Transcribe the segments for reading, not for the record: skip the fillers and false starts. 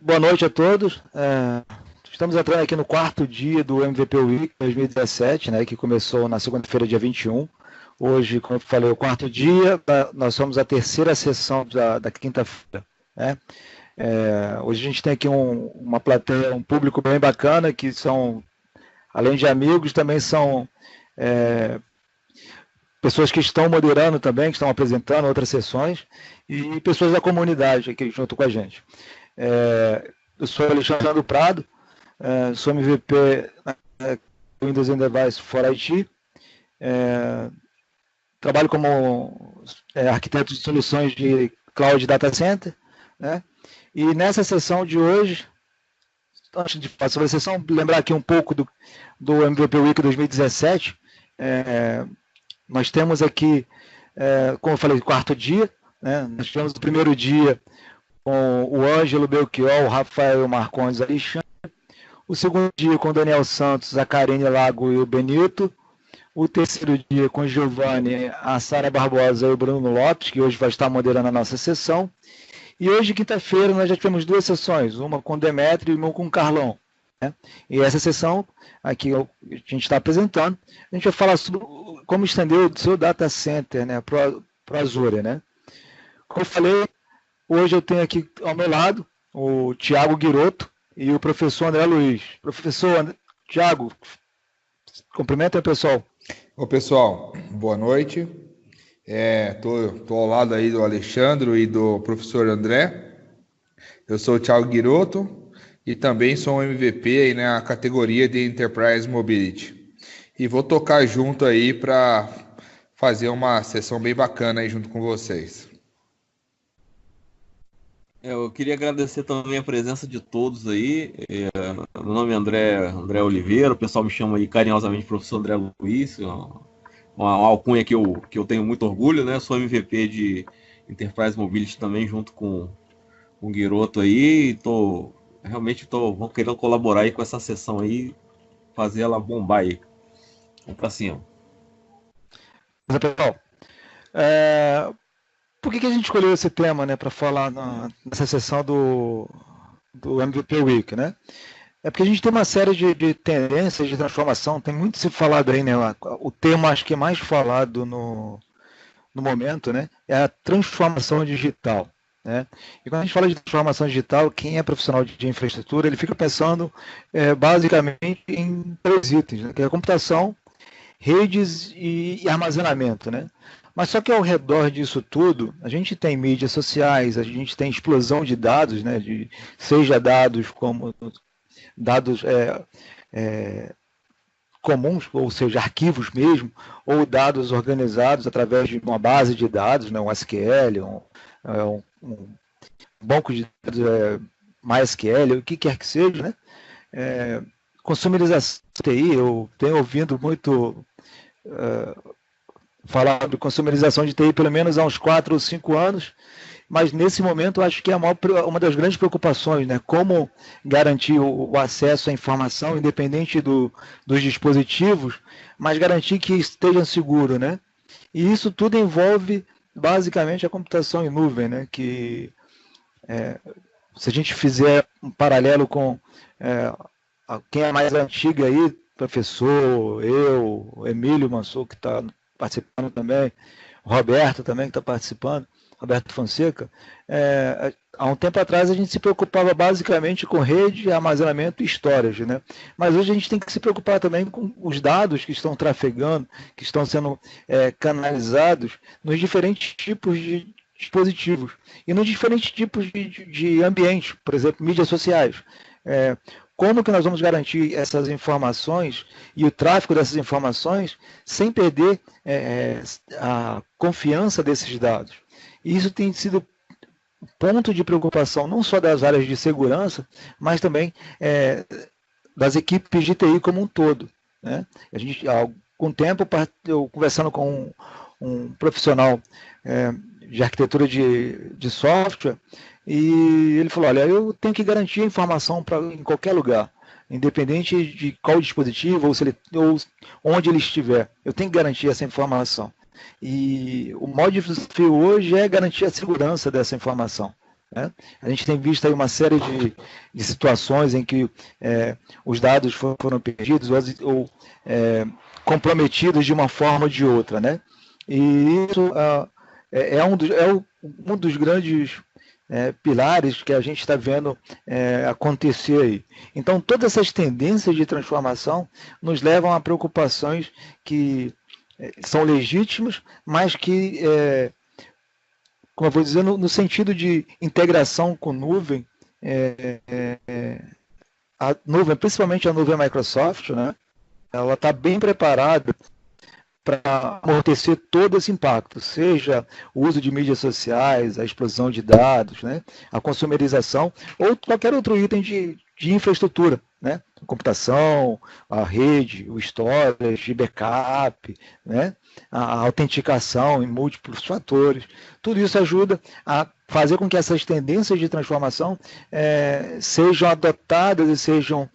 Boa noite a todos. Estamos entrando aqui no quarto dia do MVP Week 2017, né, que começou na segunda-feira, dia 21. Hoje, como eu falei, o quarto dia, nós somos a terceira sessão da quinta-feira. Né? Hoje a gente tem aqui uma plateia, um público bem bacana, que são, além de amigos, também são pessoas que estão moderando também, que estão apresentando outras sessões, e pessoas da comunidade aqui junto com a gente. Eu sou Alexandre Prado, sou MVP Windows and Device for IT, trabalho como arquiteto de soluções de Cloud Data Center, né? E nessa sessão de hoje, antes de falar sobre a sessão, lembrar aqui um pouco do MVP Week 2017, nós temos aqui, como eu falei, quarto dia, né? Nós tivemos o primeiro dia com o Ângelo Belchior, o Rafael Marcondes Alexandre, o segundo dia com o Daniel Santos, a Karine Lago e o Benito, o terceiro dia com o Giovanni, a Sara Barbosa e o Bruno Lopes, que hoje vai estar moderando a nossa sessão. E hoje, quinta-feira, nós já tivemos duas sessões, uma com o Demetrio e uma com o Carlão. Né? E essa sessão, aqui a gente está apresentando, a gente vai falar sobre como estender o seu data center, né, para o Azure. Né? Como eu falei, hoje eu tenho aqui ao meu lado o Tiago Guiroto e o professor André Luiz. Professor Tiago, cumprimenta aí, pessoal. Ô pessoal, boa noite. Tô ao lado aí do Alexandre e do professor André. Eu sou o Thiago Guiroto e também sou um MVP aí na categoria de Enterprise Mobility. E vou tocar junto aí para fazer uma sessão bem bacana aí junto com vocês. Eu queria agradecer também a presença de todos aí. Meu nome é André Oliveira, o pessoal me chama aí carinhosamente de professor André Luiz, uma alcunha que eu tenho muito orgulho, né? Eu sou MVP de Enterprise Mobility também, junto com o Guiroto aí. Vamos querendo colaborar aí com essa sessão aí, fazer ela bombar aí. Vamos pra cima. Pessoal, por que a gente escolheu esse tema, né, para falar nessa sessão do MVP Week, né? É porque a gente tem uma série de tendências de transformação, tem muito se falado aí, né? O tema acho que é mais falado no momento, né, é a transformação digital. Né? E quando a gente fala de transformação digital, quem é profissional de infraestrutura, ele fica pensando basicamente em três itens, né, que é a computação, redes e armazenamento, né? Mas só que ao redor disso tudo, a gente tem mídias sociais, a gente tem explosão de dados, né? Seja dados como dados comuns, ou seja, arquivos mesmo, ou dados organizados através de uma base de dados, né? Um SQL, um banco de dados MySQL, o que quer que seja, né? Consumerização de TI, eu tenho ouvido muito falar de consumerização de TI pelo menos há uns 4 ou 5 anos, mas nesse momento eu acho que é uma das grandes preocupações, né? Como garantir o acesso à informação, independente dos dispositivos, mas garantir que estejam seguros, né? E isso tudo envolve basicamente a computação em nuvem, né? Que se a gente fizer um paralelo com quem é mais antiga aí, professor, eu, Emílio Mansur, que está participando também, o Roberto também, que está participando, Roberto Fonseca, há um tempo atrás a gente se preocupava basicamente com rede, armazenamento e storage, né? Mas hoje a gente tem que se preocupar também com os dados que estão trafegando, que estão sendo canalizados nos diferentes tipos de dispositivos e nos diferentes tipos de ambientes, por exemplo, mídias sociais. Como que nós vamos garantir essas informações e o tráfego dessas informações sem perder a confiança desses dados? E isso tem sido ponto de preocupação não só das áreas de segurança, mas também das equipes de TI como um todo. Né? A gente, há algum tempo, eu conversando com um profissional de arquitetura de software, e ele falou, olha, eu tenho que garantir a informação em qualquer lugar, independente de qual dispositivo ou onde ele estiver, eu tenho que garantir essa informação. E o maior desafio hoje é garantir a segurança dessa informação. né? A gente tem visto aí uma série de situações em que os dados foram perdidos ou comprometidos de uma forma ou de outra, né? E isso um dos grandes pilares que a gente está vendo acontecer aí. Então, todas essas tendências de transformação nos levam a preocupações que são legítimas, mas que, como eu vou dizer, no sentido de integração com nuvem, a nuvem, principalmente a nuvem Microsoft, né, ela está bem preparada para amortecer todo esse impacto, seja o uso de mídias sociais, a explosão de dados, né, a consumerização ou qualquer outro item de infraestrutura, né, computação, a rede, o storage, backup, né, a autenticação em múltiplos fatores. Tudo isso ajuda a fazer com que essas tendências de transformação sejam adotadas e sejam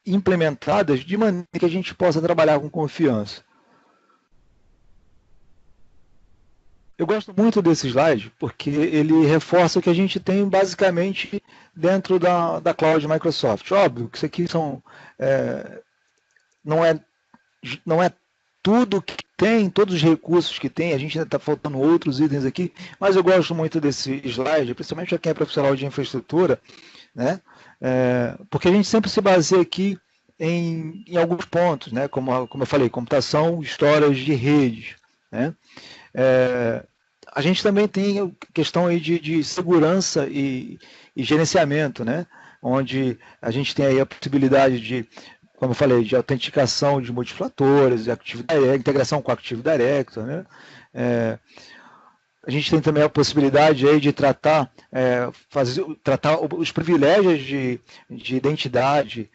implementadas de maneira que a gente possa trabalhar com confiança. Eu gosto muito desse slide porque ele reforça o que a gente tem basicamente dentro da Cloud Microsoft. Óbvio que isso aqui não é tudo que tem, todos os recursos que tem, a gente ainda está faltando outros itens aqui, mas eu gosto muito desse slide, principalmente para quem é profissional de infraestrutura, né? Porque a gente sempre se baseia aqui em alguns pontos, né? Como eu falei, computação, histórias de redes, né? A gente também tem a questão aí de segurança e gerenciamento, né? Onde a gente tem aí a possibilidade de, como eu falei, de autenticação de multifatores, integração com o Active Directory, né? A gente tem também a possibilidade aí de tratar os privilégios de identidade.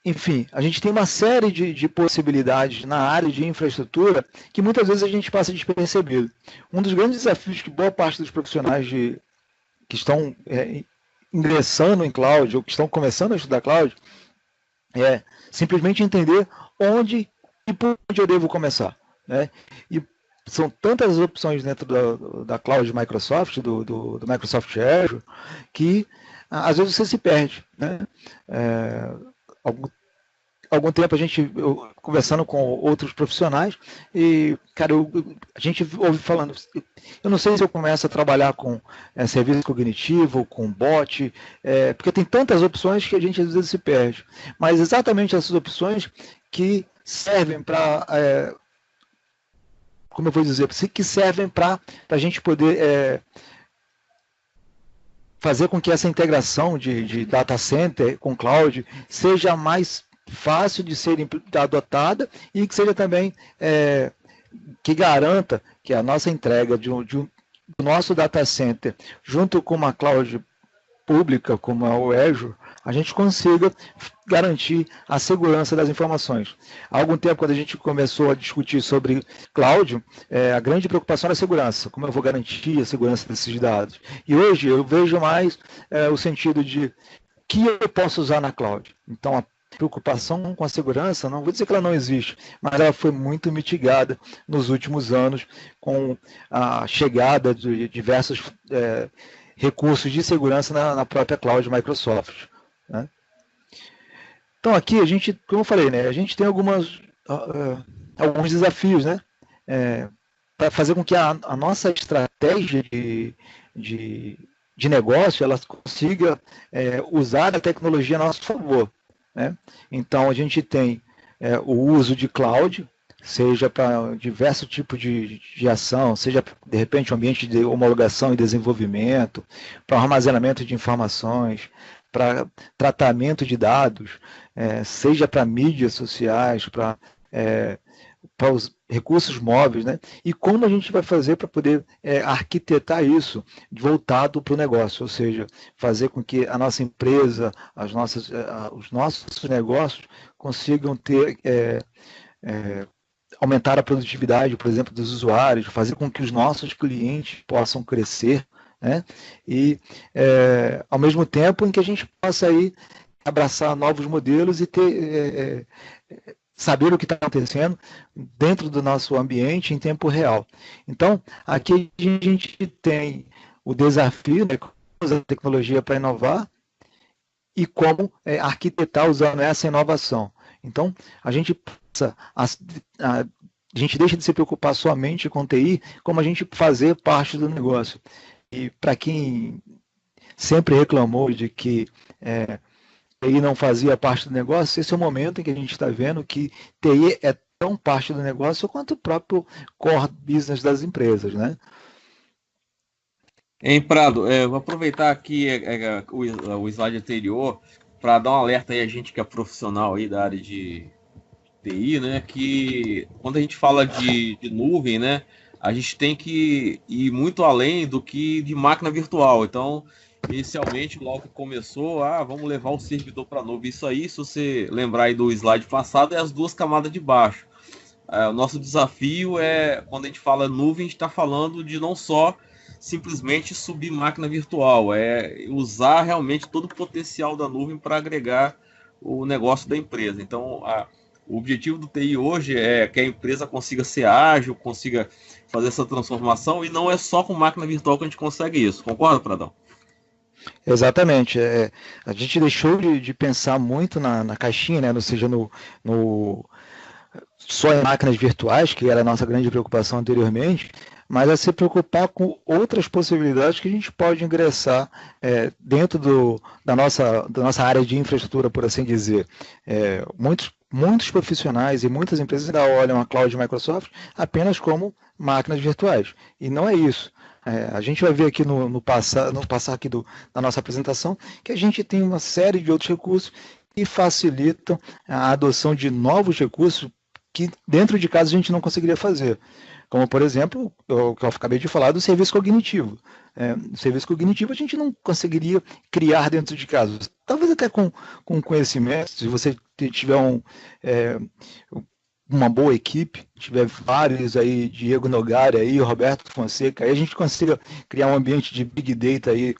Enfim, a gente tem uma série de possibilidades na área de infraestrutura que muitas vezes a gente passa despercebido. Um dos grandes desafios que boa parte dos profissionais que estão ingressando em cloud ou que estão começando a estudar cloud é simplesmente entender onde e por onde eu devo começar, né? E são tantas opções dentro da cloud Microsoft, do Microsoft Azure, que às vezes você se perde, né? Algum tempo eu conversando com outros profissionais e, cara, a gente ouve falando, eu não sei se eu começo a trabalhar com serviço cognitivo, com bot, porque tem tantas opções que a gente às vezes se perde, mas exatamente essas opções que servem para, como eu vou dizer, que servem para a gente poder fazer com que essa integração de data center com cloud seja mais fácil de ser adotada e que seja também que garanta que a nossa entrega do nosso data center junto com uma cloud pública como a Azure, a gente consiga garantir a segurança das informações. Há algum tempo, quando a gente começou a discutir sobre cloud, a grande preocupação era a segurança, como eu vou garantir a segurança desses dados. E hoje eu vejo mais o sentido de que eu posso usar na cloud. Então, a preocupação com a segurança, não vou dizer que ela não existe, mas ela foi muito mitigada nos últimos anos com a chegada de diversos recursos de segurança na própria cloud Microsoft, né? Então aqui a gente, como eu falei, né, a gente tem alguns desafios, né, para fazer com que a nossa estratégia de negócio ela consiga usar a tecnologia a nosso favor, né? Então a gente tem o uso de cloud, seja para diversos tipos de ação, seja de repente um ambiente de homologação e desenvolvimento, para armazenamento de informações, para tratamento de dados, seja para mídias sociais, para os recursos móveis, né? E como a gente vai fazer para poder arquitetar isso voltado para o negócio, ou seja, fazer com que a nossa empresa, os nossos negócios consigam ter aumentar a produtividade, por exemplo, dos usuários, fazer com que os nossos clientes possam crescer, né? E ao mesmo tempo em que a gente possa aí abraçar novos modelos e ter saber o que está acontecendo dentro do nosso ambiente em tempo real. Então, aqui a gente tem o desafio, né, como usar a tecnologia para inovar e como arquitetar usando essa inovação. Então, a gente passa a gente deixa de se preocupar somente com TI, como a gente fazer parte do negócio. E para quem sempre reclamou de que TI não fazia parte do negócio, esse é o momento em que a gente está vendo que TI é tão parte do negócio quanto o próprio core business das empresas, né? Em Prado, vou aproveitar aqui o slide anterior para dar um alerta aí a gente que é profissional aí da área de TI, né? Que quando a gente fala de nuvem, né? A gente tem que ir muito além do que de máquina virtual. Então, inicialmente, logo que começou, vamos levar o servidor para a nuvem. Isso aí, se você lembrar aí do slide passado, é as duas camadas de baixo. O nosso desafio é, quando a gente fala nuvem, a gente está falando de não só simplesmente subir máquina virtual, é usar realmente todo o potencial da nuvem para agregar o negócio da empresa. Então, o objetivo do TI hoje é que a empresa consiga ser ágil, consiga fazer essa transformação, e não é só com máquina virtual que a gente consegue isso. Concorda, Pradão? Exatamente. A gente deixou de pensar muito na caixinha, né? Ou seja, só em máquinas virtuais, que era a nossa grande preocupação anteriormente, mas a se preocupar com outras possibilidades que a gente pode ingressar dentro da nossa área de infraestrutura, por assim dizer. Muitos profissionais e muitas empresas ainda olham a cloud de Microsoft apenas como máquinas virtuais. E não é isso. A gente vai ver aqui no passar aqui da nossa apresentação que a gente tem uma série de outros recursos que facilitam a adoção de novos recursos que dentro de casa a gente não conseguiria fazer. Como, por exemplo, o que eu acabei de falar do serviço cognitivo. O serviço cognitivo a gente não conseguiria criar dentro de casa. Talvez até com conhecimento, se você tiver uma boa equipe, tiver vários aí, Diego Nogari aí, Roberto Fonseca, aí a gente consiga criar um ambiente de Big Data aí,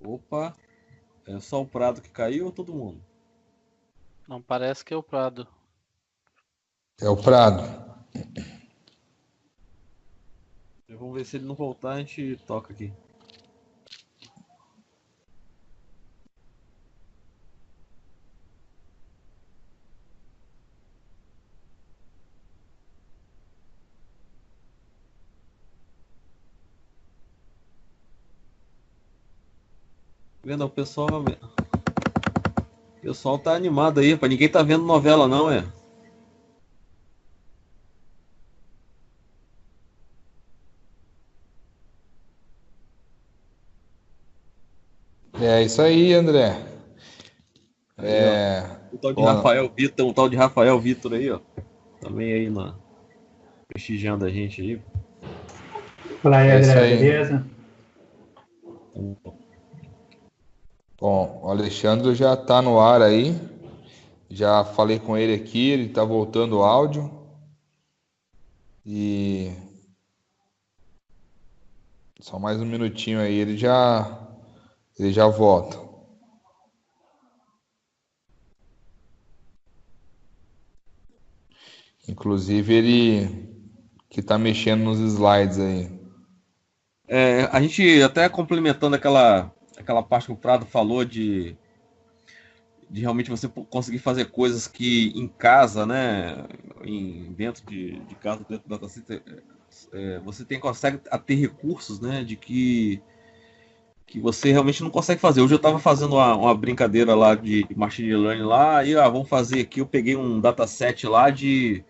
Opa, é só o Prado que caiu ou todo mundo? Não parece que é o Prado. É o Prado. Vamos ver se ele não voltar, a gente toca aqui. Vendo, o pessoal tá animado aí, rapaz. Ninguém tá vendo novela, não, é? É isso aí, André. Aí, o tal de Rafael Vitor aí, ó. Também aí prestigiando a gente aí. Fala aí, André, beleza? Bom, o Alexandre já está no ar aí. Já falei com ele aqui, ele está voltando o áudio. E só mais um minutinho aí, ele já volta. Inclusive ele que está mexendo nos slides aí. A gente até complementando aquela parte que o Prado falou de realmente você conseguir fazer coisas que em casa, né, dentro de casa, dentro do data center, você consegue ter recursos, né, de que você realmente não consegue fazer. Hoje eu estava fazendo uma brincadeira lá de machine learning lá, e vamos fazer aqui, eu peguei um dataset lá de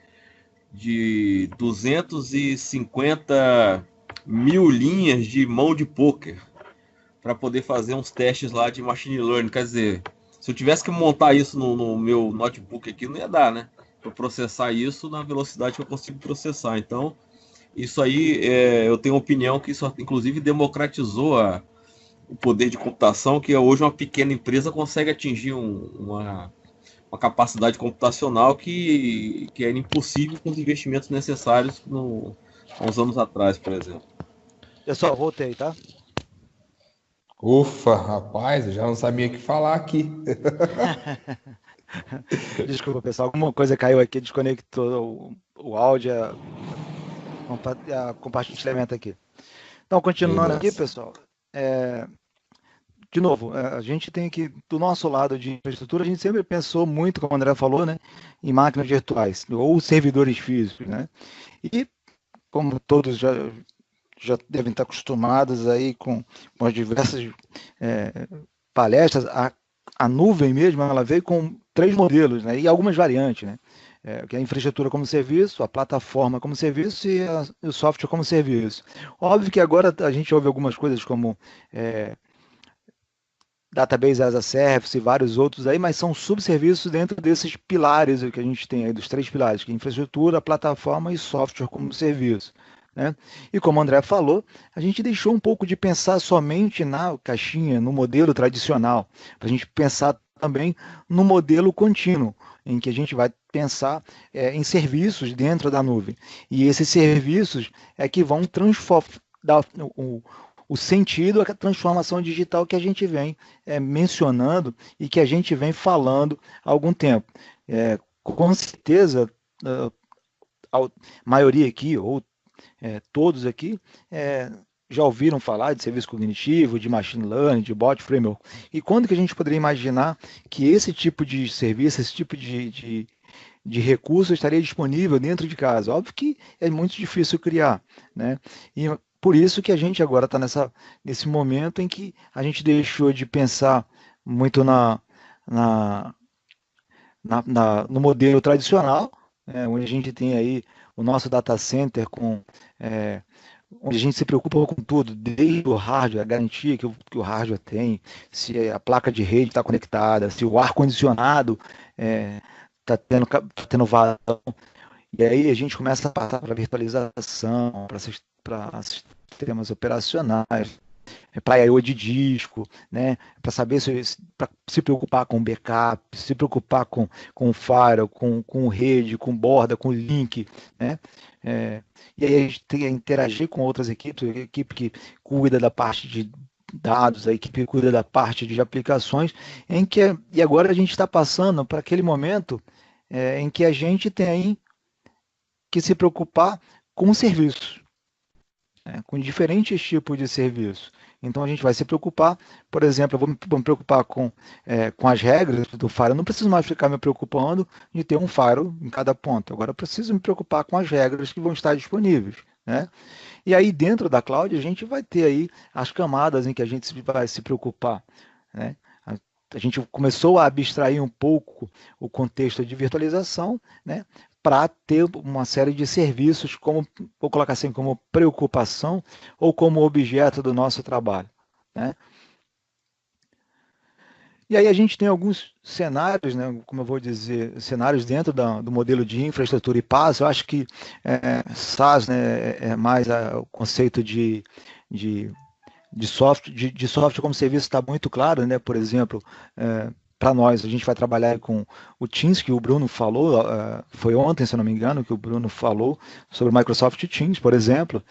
250 mil linhas de mão de poker para poder fazer uns testes lá de machine learning. Quer dizer, se eu tivesse que montar isso no meu notebook aqui, não ia dar, né? Para processar isso na velocidade que eu consigo processar. Então, Isso aí, eu tenho opinião que isso, inclusive, democratizou o poder de computação, que hoje uma pequena empresa consegue atingir uma capacidade computacional que era impossível com os investimentos necessários há uns anos atrás, por exemplo. Pessoal, voltei, tá? Ufa, rapaz, eu já não sabia o que falar aqui. Desculpa, pessoal, alguma coisa caiu aqui, desconectou o áudio, a compartilhamento aqui. Então, continuando aqui, Beleza. pessoal, de novo, a gente tem que, do nosso lado de infraestrutura, a gente sempre pensou muito, como o André falou, né, em máquinas virtuais, ou servidores físicos, né? E, como todos já devem estar acostumados aí com as diversas palestras, a nuvem mesmo, ela veio com 3 modelos, né, e algumas variantes, né? Que é a infraestrutura como serviço, a plataforma como serviço e o software como serviço. Óbvio que agora a gente ouve algumas coisas como Database as a Service e vários outros aí, mas são subserviços dentro desses pilares que a gente tem aí, dos 3 pilares, que é infraestrutura, plataforma e software como serviço, né? E como o André falou, a gente deixou um pouco de pensar somente na caixinha, no modelo tradicional, para a gente pensar também no modelo contínuo, em que a gente vai pensar em serviços dentro da nuvem. E esses serviços é que vão dar o sentido, a transformação digital que a gente vem mencionando e que a gente vem falando há algum tempo. Com certeza, a maioria aqui, ou todos aqui, já ouviram falar de serviço cognitivo, de machine learning, de bot framework. E quando que a gente poderia imaginar que esse tipo de serviço, esse tipo de recurso estaria disponível dentro de casa? Óbvio que é muito difícil criar, né? E por isso que a gente agora está nesse momento em que a gente deixou de pensar muito no modelo tradicional, onde a gente tem aí o nosso data center onde a gente se preocupa com tudo, desde o hardware, a garantia que o hardware tem, se a placa de rede está conectada, se o ar-condicionado está tendo vazão. E aí a gente começa a passar para virtualização, para sistemas operacionais, para I/O de disco, né? Para saber para se preocupar com backup, se preocupar com o firewall, com rede, com borda, com link, né? E aí a gente tem que interagir com outras equipes, a equipe que cuida da parte de dados, a equipe que cuida da parte de aplicações, e agora a gente está passando para aquele momento em que a gente tem que se preocupar com o serviço, com diferentes tipos de serviço. Então a gente vai se preocupar, por exemplo, eu vou me preocupar com as regras do firewall. Eu não preciso mais ficar me preocupando de ter um firewall em cada ponto. Agora eu preciso me preocupar com as regras que vão estar disponíveis, né? E aí dentro da cloud a gente vai ter aí as camadas em que a gente vai se preocupar, né? A gente começou a abstrair um pouco o contexto de virtualização, né, para ter uma série de serviços, vou colocar assim, como preocupação ou como objeto do nosso trabalho, né? E aí a gente tem alguns cenários, né, como eu vou dizer, cenários dentro do modelo de infraestrutura e PaaS. Eu acho que SaaS, né, é mais o conceito de software como serviço está muito claro, né? Por exemplo, para nós, a gente vai trabalhar com o Teams, que o Bruno falou, foi ontem, se eu não me engano, que o Bruno falou sobre o Microsoft Teams, por exemplo.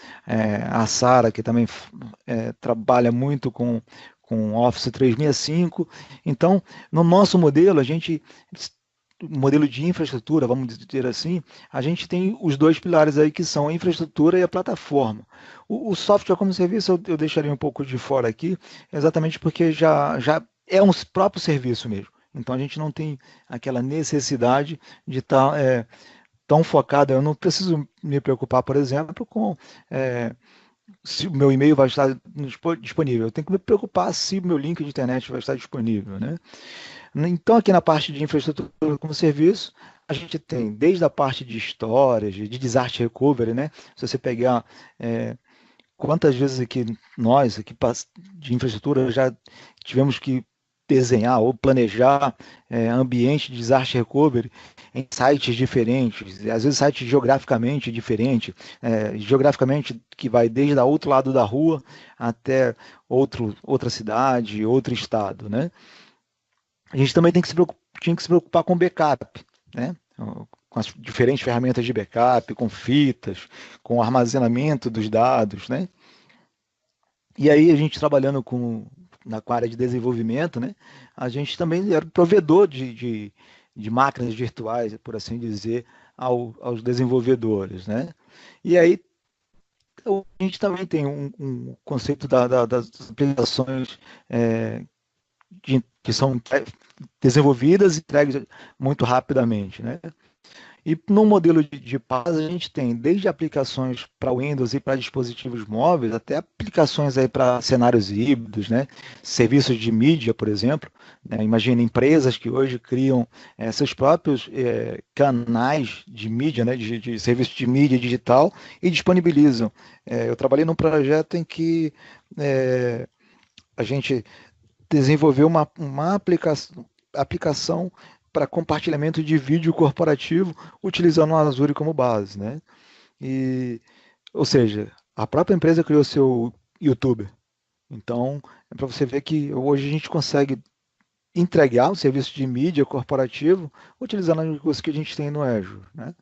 A Sara, que também trabalha muito com Office 365. Então, no nosso modelo, modelo de infraestrutura, vamos dizer assim, a gente tem os 2 pilares aí que são a infraestrutura e a plataforma. O software como serviço eu deixaria um pouco de fora aqui, exatamente porque já é um próprio serviço mesmo. Então a gente não tem aquela necessidade de estar tão focado. Eu não preciso me preocupar, por exemplo, com se o meu e-mail vai estar disponível. Eu tenho que me preocupar se o meu link de internet vai estar disponível, né? Então, aqui na parte de infraestrutura como serviço, a gente tem desde a parte de storage, de disaster recovery, né? Se você pegar quantas vezes aqui nós, aqui de infraestrutura, já tivemos que desenhar ou planejar ambiente de disaster recovery em sites diferentes, às vezes sites geograficamente diferentes, geograficamente que vai desde o outro lado da rua até outra cidade, outro estado, né? A gente também tinha que se preocupar com backup, né? Com as diferentes ferramentas de backup, com fitas, com o armazenamento dos dados, né? E aí a gente trabalhando com a área de desenvolvimento, né? A gente também era provedor de máquinas virtuais, por assim dizer, aos desenvolvedores, né? E aí a gente também tem um conceito das aplicações que são desenvolvidas e entregues muito rapidamente, né? E no modelo de PaaS a gente tem desde aplicações para Windows e para dispositivos móveis, até aplicações aí para cenários híbridos, né? Serviços de mídia, por exemplo, né? Imagina empresas que hoje criam seus próprios canais de mídia, né? De serviço de mídia digital e disponibilizam. Eu trabalhei num projeto em que a gente desenvolveu uma aplicação para compartilhamento de vídeo corporativo utilizando o Azure como base, né? Ou seja, a própria empresa criou seu YouTube. Então, é para você ver que hoje a gente consegue entregar um serviço de mídia corporativo utilizando os recursos que a gente tem no Azure, né?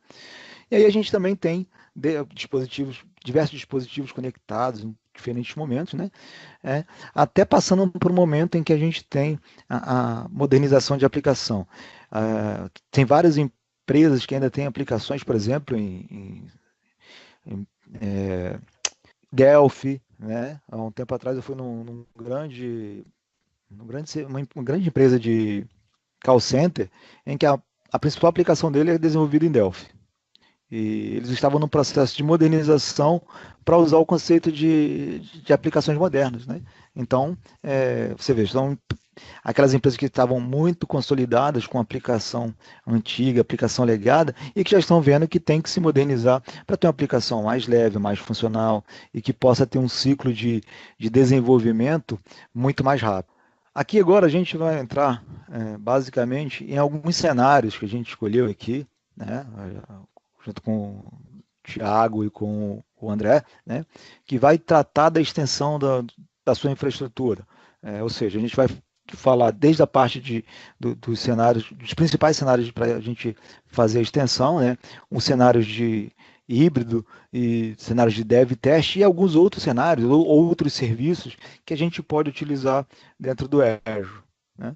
E aí a gente também tem diversos dispositivos conectados em diferentes momentos, né? Até passando por um momento em que a gente tem a modernização de aplicação. Tem várias empresas que ainda têm aplicações, por exemplo, em Delphi, né? Há um tempo atrás eu fui uma grande empresa de call center em que a principal aplicação dele é desenvolvida em Delphi. E eles estavam no processo de modernização para usar o conceito de aplicações modernas, né? Então, você vê, são aquelas empresas que estavam muito consolidadas com aplicação antiga, aplicação legada, e que já estão vendo que tem que se modernizar para ter uma aplicação mais leve, mais funcional, e que possa ter um ciclo de desenvolvimento muito mais rápido. Aqui agora a gente vai entrar, basicamente, em alguns cenários que a gente escolheu aqui, né? Junto com o Thiago e com o André, né, que vai tratar da extensão da sua infraestrutura. Ou seja, a gente vai falar desde a parte dos cenários, dos principais cenários para a gente fazer a extensão, né, os cenários de híbrido e cenários de dev teste e alguns outros cenários, ou outros serviços que a gente pode utilizar dentro do Azure, né.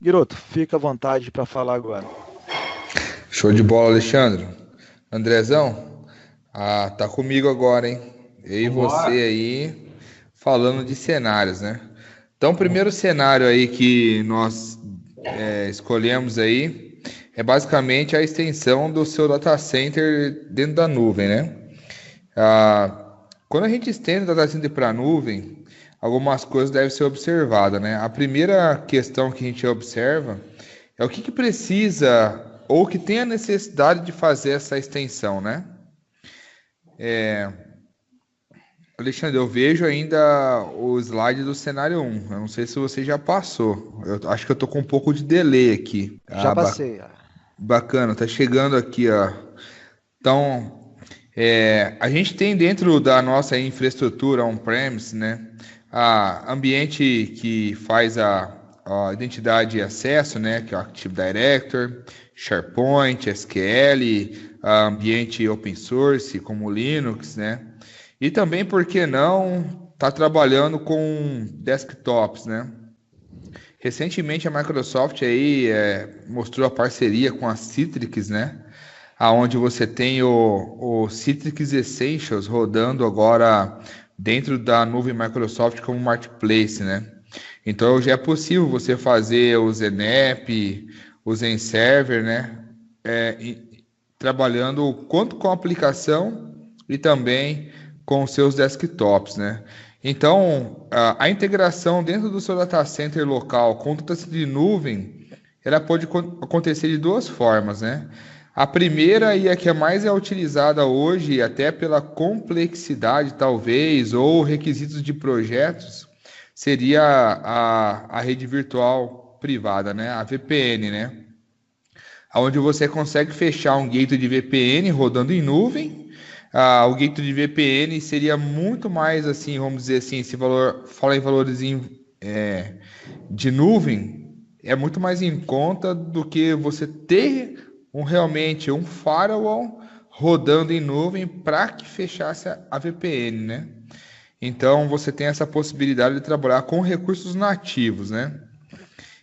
Giroto, fica à vontade para falar agora. Show de bola, Alexandre. Andrezão, tá comigo agora, hein? Eu e você aí falando de cenários, né? Então, o primeiro cenário aí que nós escolhemos aí é basicamente a extensão do seu data center dentro da nuvem, né? Quando a gente estende o data center para a nuvem, algumas coisas devem ser observadas, né? A primeira questão que a gente observa é o que precisa ou que tem a necessidade de fazer essa extensão, né? Alexandre, eu vejo ainda o slide do cenário 1. Eu não sei se você já passou. Eu acho que eu tô com um pouco de delay aqui. Já passei. Bacana, tá chegando aqui, ó. Então, a gente tem dentro da nossa infraestrutura on-premise, né? Ambiente que faz a identidade e acesso, né? Que é o Active Directory, SharePoint, SQL, ambiente open source como Linux, né? E também, por que não, tá trabalhando com desktops, né? Recentemente a Microsoft aí mostrou a parceria com a Citrix, né? Aonde você tem o Citrix Essentials rodando agora dentro da nuvem Microsoft como marketplace, né? Então já é possível você fazer o ZNAP, o ZenServer, né? Trabalhando tanto com a aplicação e também com os seus desktops, né? Então, a integração dentro do seu data center local com o data center de nuvem, ela pode acontecer de duas formas, né? A primeira e a que mais é utilizada hoje, até pela complexidade talvez, ou requisitos de projetos, seria a rede virtual privada, né? A VPN, né? Onde você consegue fechar um gateway de VPN rodando em nuvem. O gateway de VPN seria muito mais assim, vamos dizer assim, se fala em valores de nuvem, é muito mais em conta do que você ter realmente um firewall rodando em nuvem para que fechasse a VPN, né? Então você tem essa possibilidade de trabalhar com recursos nativos, né?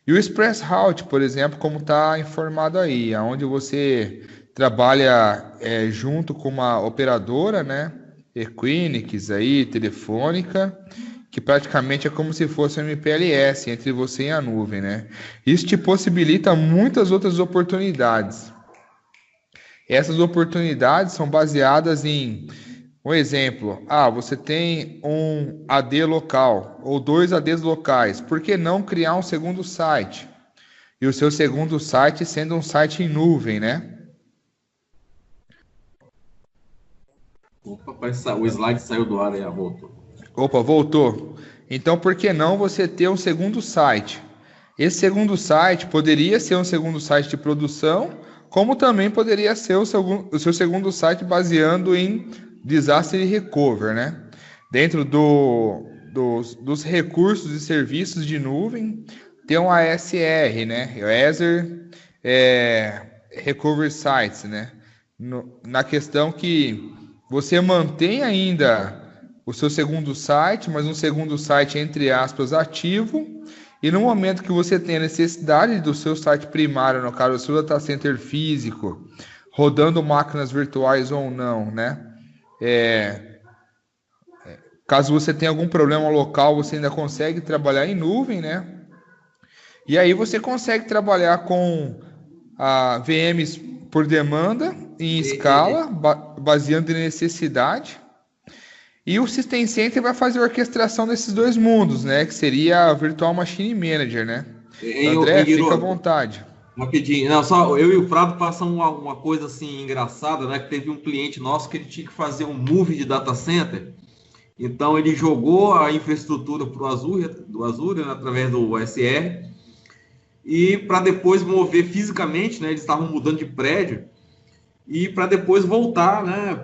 E o Express Route, por exemplo, como está informado aí, onde você trabalha junto com uma operadora, né? Equinix aí, Telefônica, que praticamente é como se fosse um MPLS entre você e a nuvem, né? Isso te possibilita muitas outras oportunidades. Essas oportunidades são baseadas em, um exemplo, você tem um AD local ou 2 ADs locais, por que não criar um segundo site? E o seu segundo site sendo um site em nuvem, né? Opa, o slide saiu do ar e voltou. Opa, voltou. Então, por que não você ter um segundo site? Esse segundo site poderia ser um segundo site de produção, como também poderia ser o seu segundo site baseando em disaster recovery, né? Dentro dos recursos e serviços de nuvem, tem um ASR, né? Azure Recovery Sites, né? Na questão que você mantém ainda o seu segundo site, mas um segundo site, entre aspas, ativo, e no momento que você tem a necessidade do seu site primário, no caso do seu data center físico, rodando máquinas virtuais ou não, né? Caso você tenha algum problema local, você ainda consegue trabalhar em nuvem, né? E aí você consegue trabalhar com VMs por demanda, em escala, baseando em necessidade. E o System Center vai fazer a orquestração desses dois mundos, né? Que seria a Virtual Machine Manager, né? André, fica à vontade. Rapidinho. Não, só eu e o Prado passamos uma coisa assim engraçada, né? Que teve um cliente nosso que ele tinha que fazer um move de data center. Então ele jogou a infraestrutura para o Azure, né, através do OSR, e para depois mover fisicamente, né? Eles estavam mudando de prédio. E para depois voltar, né,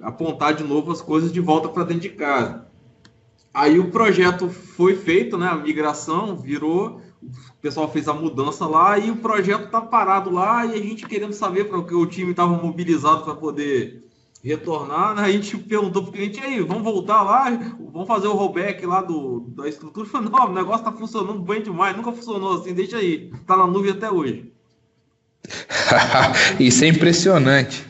apontar de novo as coisas de volta para dentro de casa. Aí o projeto foi feito, né, a migração virou, o pessoal fez a mudança lá e o projeto está parado lá e a gente querendo saber para que o time estava mobilizado para poder retornar, né, a gente perguntou para o cliente, e aí, vamos voltar lá, vamos fazer o rollback lá da estrutura? Falei, não, o negócio está funcionando bem demais, nunca funcionou assim, deixa aí, está na nuvem até hoje. Isso é impressionante.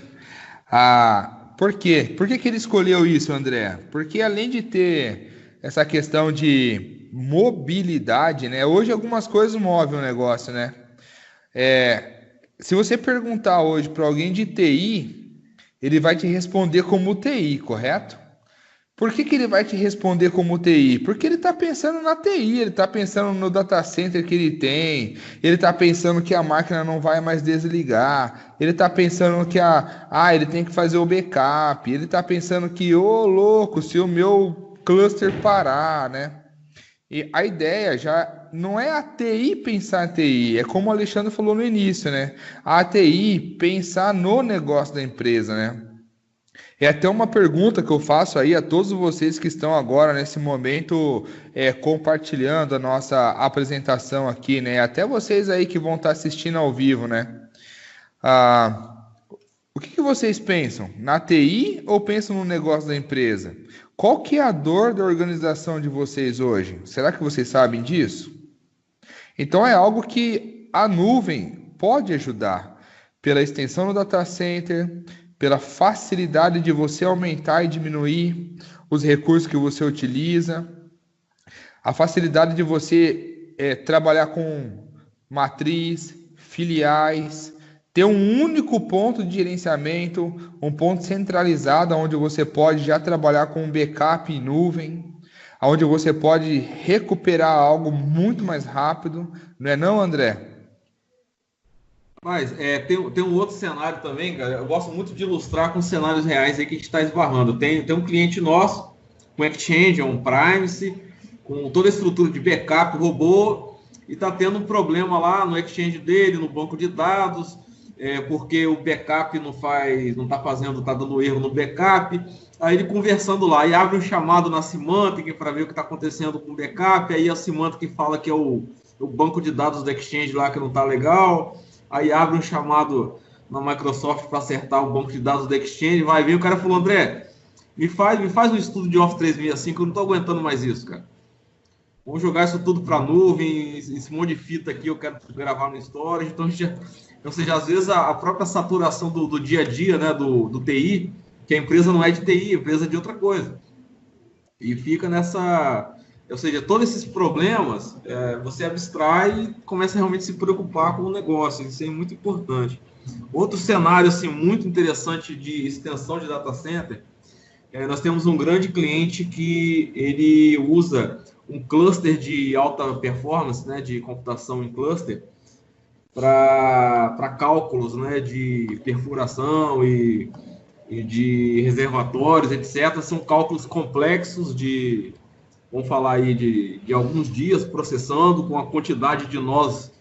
Por quê? Por que ele escolheu isso, André? Porque além de ter essa questão de mobilidade, né? Hoje algumas coisas movem o negócio, né? Se você perguntar hoje para alguém de TI, ele vai te responder como TI, correto? Por que ele vai te responder como TI? Porque ele está pensando na TI, ele está pensando no data center que ele tem, ele está pensando que a máquina não vai mais desligar, ele está pensando que ele tem que fazer o backup, ele está pensando que, louco, se o meu cluster parar, né? E a ideia já não é a TI pensar em TI, é como o Alexandre falou no início, né? A TI pensar no negócio da empresa, né? É até uma pergunta que eu faço aí a todos vocês que estão agora nesse momento compartilhando a nossa apresentação aqui, né? Até vocês aí que vão estar assistindo ao vivo, né? O que vocês pensam? Na TI ou pensam no negócio da empresa? Qual que é a dor da organização de vocês hoje? Será que vocês sabem disso? Então é algo que a nuvem pode ajudar pela extensão do data center, pela facilidade de você aumentar e diminuir os recursos que você utiliza, a facilidade de você trabalhar com matriz, filiais, ter um único ponto de gerenciamento, um ponto centralizado onde você pode já trabalhar com um backup em nuvem, onde você pode recuperar algo muito mais rápido, não é não, André? Mas tem um outro cenário também, cara. Eu gosto muito de ilustrar com cenários reais aí que a gente está esbarrando. Tem um cliente nosso com Exchange, on-premise, com toda a estrutura de backup, robô, e está tendo um problema lá no exchange dele, no banco de dados, porque o backup não está dando erro no backup. Aí ele conversando lá, e abre um chamado na Symantec para ver o que está acontecendo com o backup, aí a Symantec fala que é o banco de dados do exchange lá que não está legal, aí abre um chamado na Microsoft para acertar o banco de dados do exchange, vai ver, o cara falou, André, me faz um estudo de Office 365, eu não estou aguentando mais isso, cara. Vamos jogar isso tudo para a nuvem, esse monte de fita aqui eu quero gravar no storage. Então, ou seja, às vezes a própria saturação do dia a dia, né, do TI, que a empresa não é de TI, a empresa é de outra coisa. E fica nessa... Ou seja, todos esses problemas, você abstrai e começa a realmente se preocupar com o negócio. Isso é muito importante. Outro cenário assim, muito interessante de extensão de data center, nós temos um grande cliente que ele usa um cluster de alta performance, né, de computação em cluster, para cálculos, né, de perfuração e de reservatórios, etc. São cálculos complexos vamos falar aí de alguns dias processando com a quantidade de nós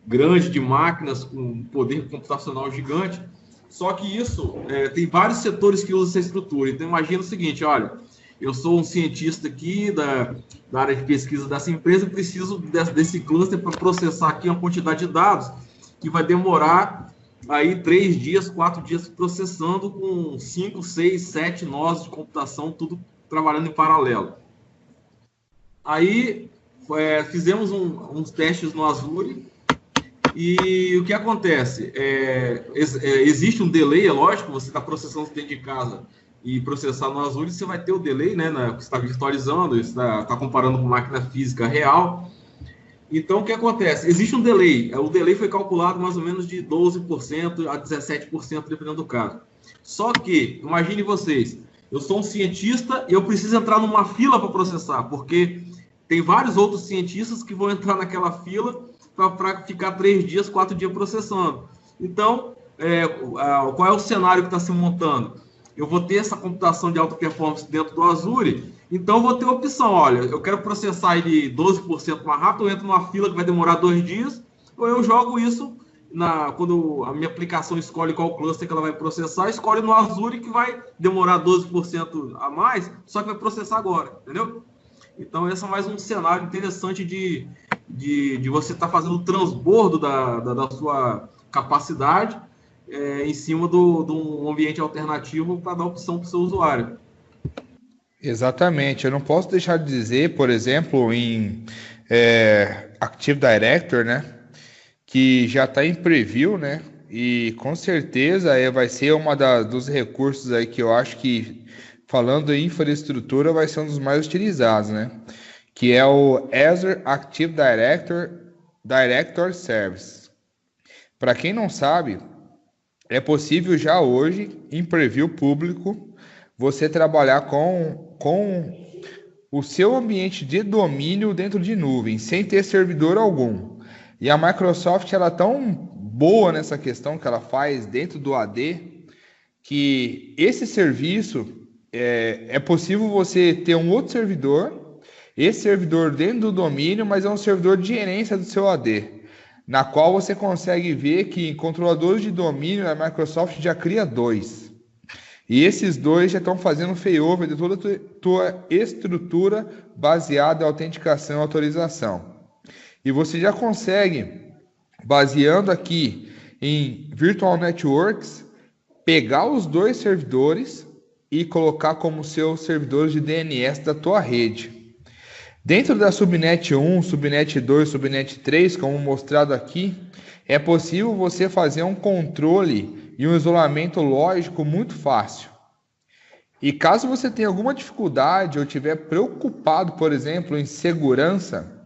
grande de máquinas com poder computacional gigante. Só que isso, tem vários setores que usam essa estrutura. Então, imagina o seguinte, olha, eu sou um cientista aqui da área de pesquisa dessa empresa, preciso desse cluster para processar aqui uma quantidade de dados que vai demorar aí 3 dias, 4 dias processando com 5, 6, 7 nós de computação, tudo trabalhando em paralelo. Aí, fizemos uns testes no Azure. E o que acontece? Existe um delay, é lógico, você está processando dentro de casa e processar no Azure, você vai ter o delay, né? Você está virtualizando, você está comparando com máquina física real. Então, o que acontece? Existe um delay. O delay foi calculado mais ou menos de 12% a 17%, dependendo do caso. Só que, imagine vocês, eu sou um cientista e eu preciso entrar numa fila para processar, porque tem vários outros cientistas que vão entrar naquela fila para ficar 3 dias, 4 dias processando. Então, qual é o cenário que está se montando? Eu vou ter essa computação de alta performance dentro do Azure, então eu vou ter a opção, olha, eu quero processar ele 12% mais rápido, eu entro numa fila que vai demorar 2 dias, ou eu jogo isso, quando a minha aplicação escolhe qual cluster que ela vai processar, escolhe no Azure que vai demorar 12% a mais, só que vai processar agora, entendeu? Então, esse é mais um cenário interessante de você estar fazendo o transbordo da sua capacidade em cima de um ambiente alternativo para dar opção para o seu usuário. Exatamente. Eu não posso deixar de dizer, por exemplo, em Active Directory, né, que já está em preview, né, e com certeza vai ser dos recursos aí que eu acho que, falando em infraestrutura, vai ser um dos mais utilizados, né? Que é o Azure Active Directory Service. Para quem não sabe, é possível já hoje, em preview público, você trabalhar com o seu ambiente de domínio dentro de nuvem, sem ter servidor algum. E a Microsoft, ela é tão boa nessa questão que ela faz dentro do AD, que esse serviço é possível você ter um outro servidor, esse servidor dentro do domínio, mas é um servidor de gerência do seu AD, na qual você consegue ver que em controladores de domínio a Microsoft já cria 2. E esses 2 já estão fazendo failover de toda a tua estrutura baseada em autenticação e autorização. E você já consegue, baseando aqui em Virtual Networks, pegar os 2 servidores e colocar como seus servidores de DNS da tua rede. Dentro da Subnet 1, Subnet 2, Subnet 3, como mostrado aqui, é possível você fazer um controle e um isolamento lógico muito fácil. E caso você tenha alguma dificuldade ou estiver preocupado, por exemplo, em segurança,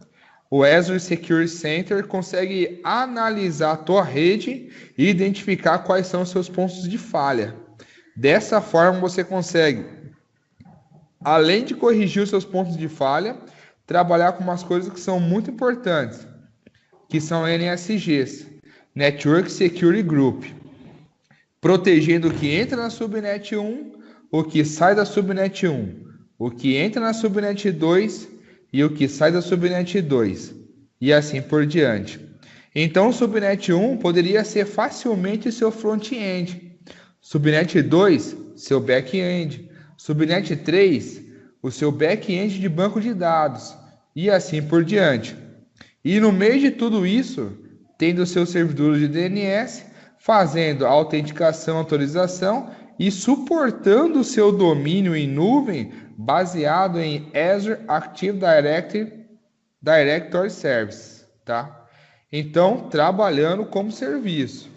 o Azure Security Center consegue analisar a tua rede e identificar quais são os seus pontos de falha. Dessa forma, você consegue, além de corrigir os seus pontos de falha, trabalhar com umas coisas que são muito importantes, que são NSGs, Network Security Group, protegendo o que entra na Subnet 1, o que sai da Subnet 1, o que entra na Subnet 2 e o que sai da subnet 2, e assim por diante. Então, o subnet 1 poderia ser facilmente seu front-end, subnet 2, seu back-end, subnet 3, o seu back-end de banco de dados, e assim por diante. E no meio de tudo isso, tendo o seu servidor de DNS, fazendo a autenticação, autorização e suportando o seu domínio em nuvem baseado em Azure Active Directory Service, tá? Então, trabalhando como serviço.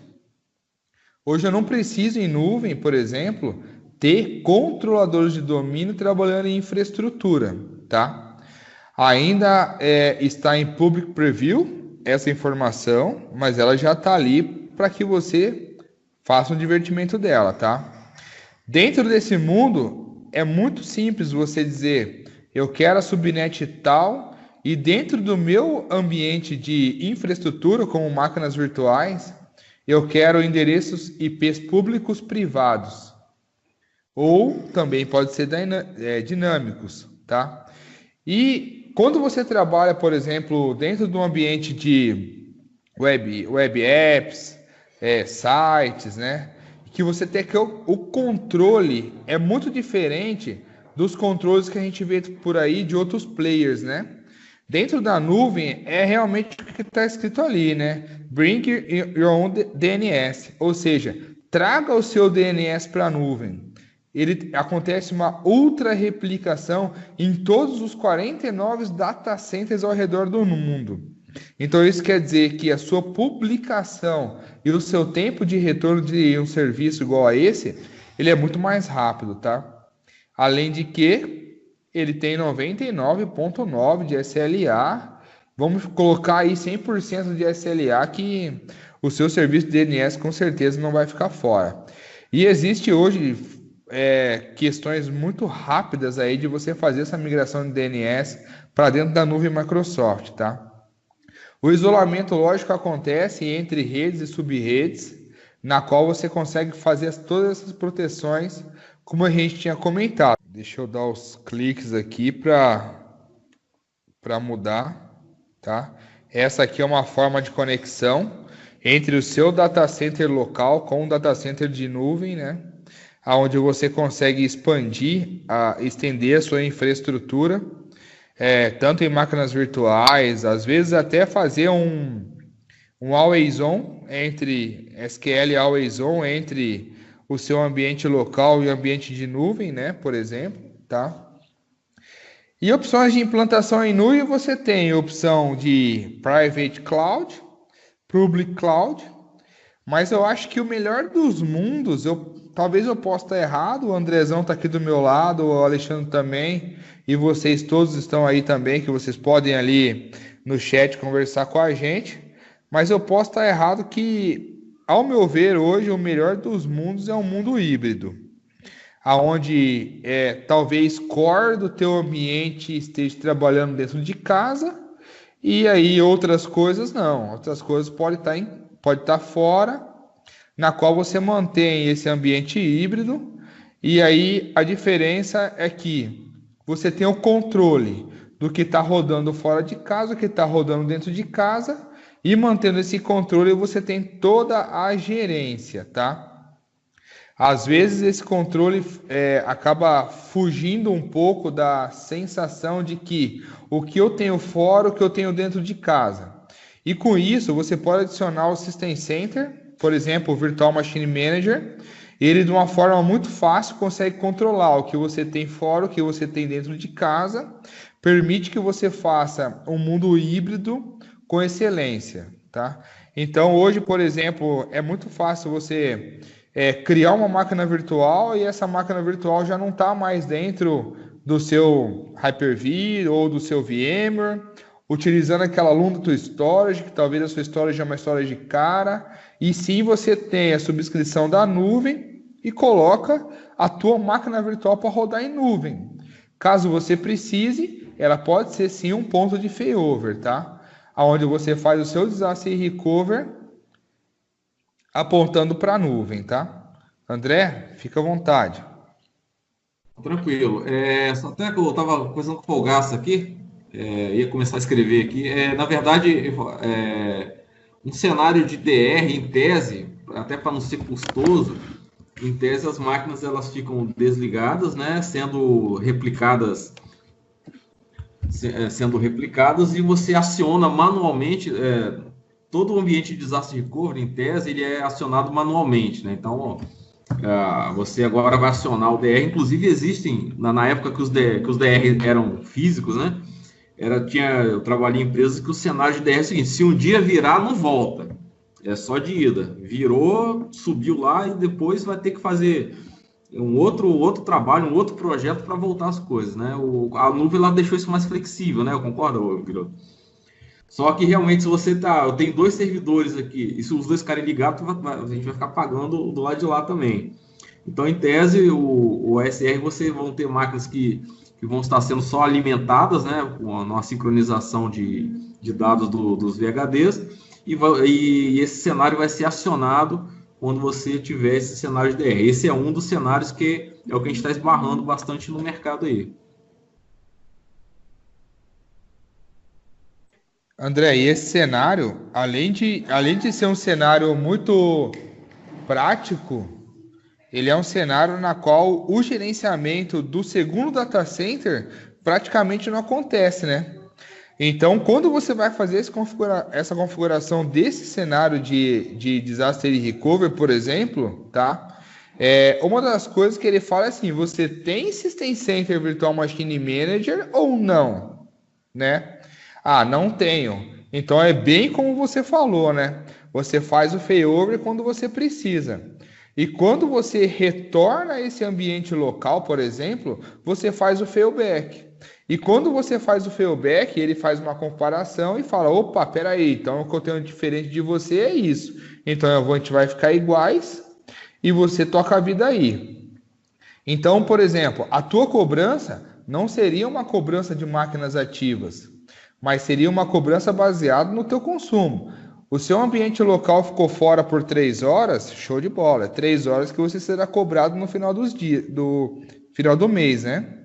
Hoje eu não preciso em nuvem, por exemplo, ter controladores de domínio trabalhando em infraestrutura, tá? Ainda está em Public Preview essa informação, mas ela já está ali para que você faça um divertimento dela, tá? Dentro desse mundo, é muito simples você dizer, eu quero a subnet tal, e dentro do meu ambiente de infraestrutura, como máquinas virtuais, eu quero endereços IPs públicos privados. Ou também pode ser dinâmicos, tá? E quando você trabalha, por exemplo, dentro de um ambiente de web apps, sites, né? Que você tem que o controle é muito diferente dos controles que a gente vê por aí de outros players, né? Dentro da nuvem é realmente o que está escrito ali, né? Bring your own DNS, ou seja, traga o seu DNS para a nuvem. Acontece uma ultra replicação em todos os 49 data centers ao redor do mundo. Então isso quer dizer que a sua publicação e o seu tempo de retorno de um serviço igual a esse, ele é muito mais rápido, tá? Além de que ele tem 99,9 de SLA. Vamos colocar aí 100% de SLA que o seu serviço de DNS com certeza não vai ficar fora. E existe hoje questões muito rápidas aí de você fazer essa migração de DNS para dentro da nuvem Microsoft, tá? O isolamento lógico acontece entre redes e subredes, na qual você consegue fazer todas essas proteções, como a gente tinha comentado. Deixa eu dar os cliques aqui para mudar, tá? Essa aqui é uma forma de conexão entre o seu data center local com o data center de nuvem, né? Onde você consegue estender a sua infraestrutura, tanto em máquinas virtuais, às vezes até fazer um always on entre SQL always on entre o seu ambiente local e o ambiente de nuvem, né, por exemplo, tá? E opções de implantação em nuvem, você tem opção de Private Cloud, Public Cloud, mas eu acho que o melhor dos mundos, talvez eu possa estar errado, o Andrezão está aqui do meu lado, o Alexandre também, e vocês todos estão aí também, que vocês podem ali no chat conversar com a gente, mas eu posso estar errado que, ao meu ver, hoje o melhor dos mundos é um mundo híbrido, onde talvez core do teu ambiente esteja trabalhando dentro de casa, e aí outras coisas não, outras coisas pode estar fora, na qual você mantém esse ambiente híbrido, e aí a diferença é que você tem o controle do que está rodando fora de casa, o que está rodando dentro de casa, e mantendo esse controle você tem toda a gerência, tá? Às vezes esse controle acaba fugindo um pouco da sensação de que o que eu tenho fora, o que eu tenho dentro de casa. E com isso você pode adicionar o System Center, por exemplo, o Virtual Machine Manager, ele de uma forma muito fácil consegue controlar o que você tem fora, o que você tem dentro de casa, permite que você faça um mundo híbrido com excelência, tá? Então hoje, por exemplo, é muito fácil você criar uma máquina virtual e essa máquina virtual já não está mais dentro do seu Hyper-V ou do seu VMware, utilizando aquela Lambda Storage, que talvez a sua storage é uma storage cara, e sim você tem a subscrição da nuvem e coloca a tua máquina virtual para rodar em nuvem. Caso você precise, ela pode ser sim um ponto de failover, tá? Onde você faz o seu disaster recover apontando para a nuvem, tá? André, fica à vontade. Tranquilo. Só até que eu estava conversando com o Folgaço aqui, ia começar a escrever aqui. Na verdade, um cenário de DR, em tese, até para não ser custoso, em tese as máquinas elas ficam desligadas, né, sendo replicadas e você aciona manualmente. Todo o ambiente de disaster recovery, em tese, ele é acionado manualmente, né? Então, você agora vai acionar o DR. Inclusive, existem, na época que os DR eram físicos, né? Eu trabalhei em empresas que o cenário de DR é o seguinte: se um dia virar, não volta. É só de ida. Virou, subiu lá e depois vai ter que fazer um outro trabalho, um outro projeto para voltar as coisas, né? A nuvem ela deixou isso mais flexível, né? Eu concordo, Guilherme? Só que realmente, se você eu tenho 2 servidores aqui, e se os 2 ficarem ligados, a gente vai ficar pagando do lado de lá também. Então, em tese, o OSR, você vão ter máquinas que vão estar sendo só alimentadas, né, com uma sincronização de dados dos VHDs, e esse cenário vai ser acionado quando você tiver esse cenário de DR. Esse é um dos cenários que é o que a gente está esbarrando bastante no mercado aí. André, e esse cenário, além de ser um cenário muito prático, ele é um cenário na qual o gerenciamento do segundo data center praticamente não acontece, né? Então, quando você vai fazer essa configuração desse cenário de disaster recovery, por exemplo, tá? Uma das coisas que ele fala é assim: você tem System Center Virtual Machine Manager ou não, né? Ah, não tenho. Então é bem como você falou, né? Você faz o failover quando você precisa. E quando você retorna a esse ambiente local, por exemplo, você faz o failback. E quando você faz o failback, ele faz uma comparação e fala: opa, peraí, então o que eu tenho diferente de você é isso. Então a gente vai ficar iguais e você toca a vida aí. Então, por exemplo, a tua cobrança não seria uma cobrança de máquinas ativas, mas seria uma cobrança baseada no teu consumo. O seu ambiente local ficou fora por 3 horas, show de bola. É 3 horas que você será cobrado no final final do mês, né?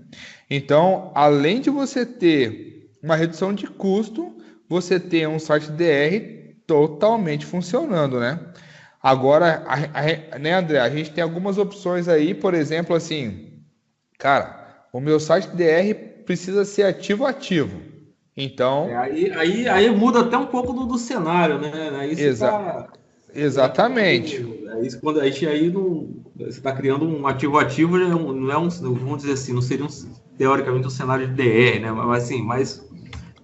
Então, além de você ter uma redução de custo, você tem um site DR totalmente funcionando, né? Agora, né, André, a gente tem algumas opções aí, por exemplo, assim, cara, o meu site DR precisa ser ativo. Então, aí muda até um pouco do cenário, né? Aí exatamente. Isso quando você está criando um ativo, não é vamos dizer assim, não seria teoricamente um cenário de DR, né? Mas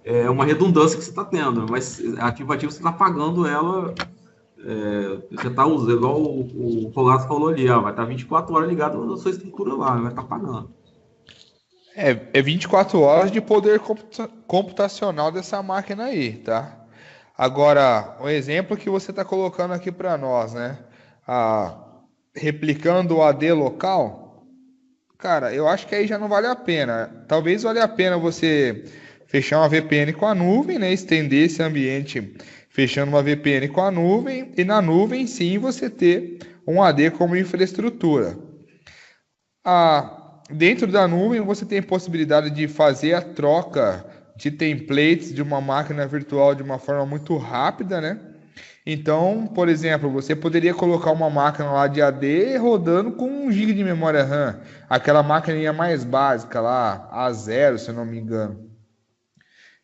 é uma redundância que você está tendo. Mas ativo você está pagando ela. Você está usando, igual o Rogato falou ali, vai estar 24 horas ligado na sua estrutura lá, vai estar pagando. É 24 horas de poder computacional dessa máquina aí, tá? Agora, um exemplo que você está colocando aqui para nós, né? Replicando o AD local, cara, eu acho que aí já não vale a pena. Talvez valha a pena você fechar uma VPN com a nuvem, né? Estender esse ambiente fechando uma VPN com a nuvem, e na nuvem sim você ter um AD como infraestrutura. Dentro da nuvem você tem a possibilidade de fazer a troca de templates de uma máquina virtual de uma forma muito rápida, né? Então, por exemplo, você poderia colocar uma máquina lá de AD rodando com 1 GB de memória RAM, aquela máquina mais básica lá, A0, se eu não me engano.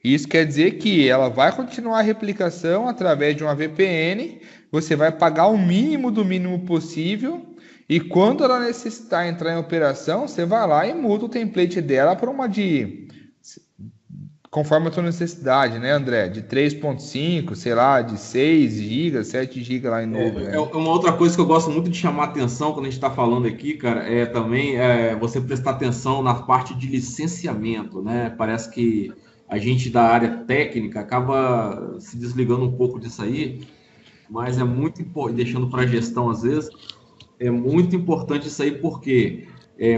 Isso quer dizer que ela vai continuar a replicação através de uma VPN, você vai pagar o mínimo do mínimo possível, e quando ela necessitar entrar em operação, você vai lá e muda o template dela para uma conforme a sua necessidade, né, André? De 3.5, sei lá, de 6 GB, 7 GB lá em nuvem. Né? Uma outra coisa que eu gosto muito de chamar atenção quando a gente está falando aqui, cara, também você prestar atenção na parte de licenciamento, né? Parece que a gente da área técnica acaba se desligando um pouco disso aí, mas é muito importante, deixando para a gestão às vezes, é muito importante isso aí, porque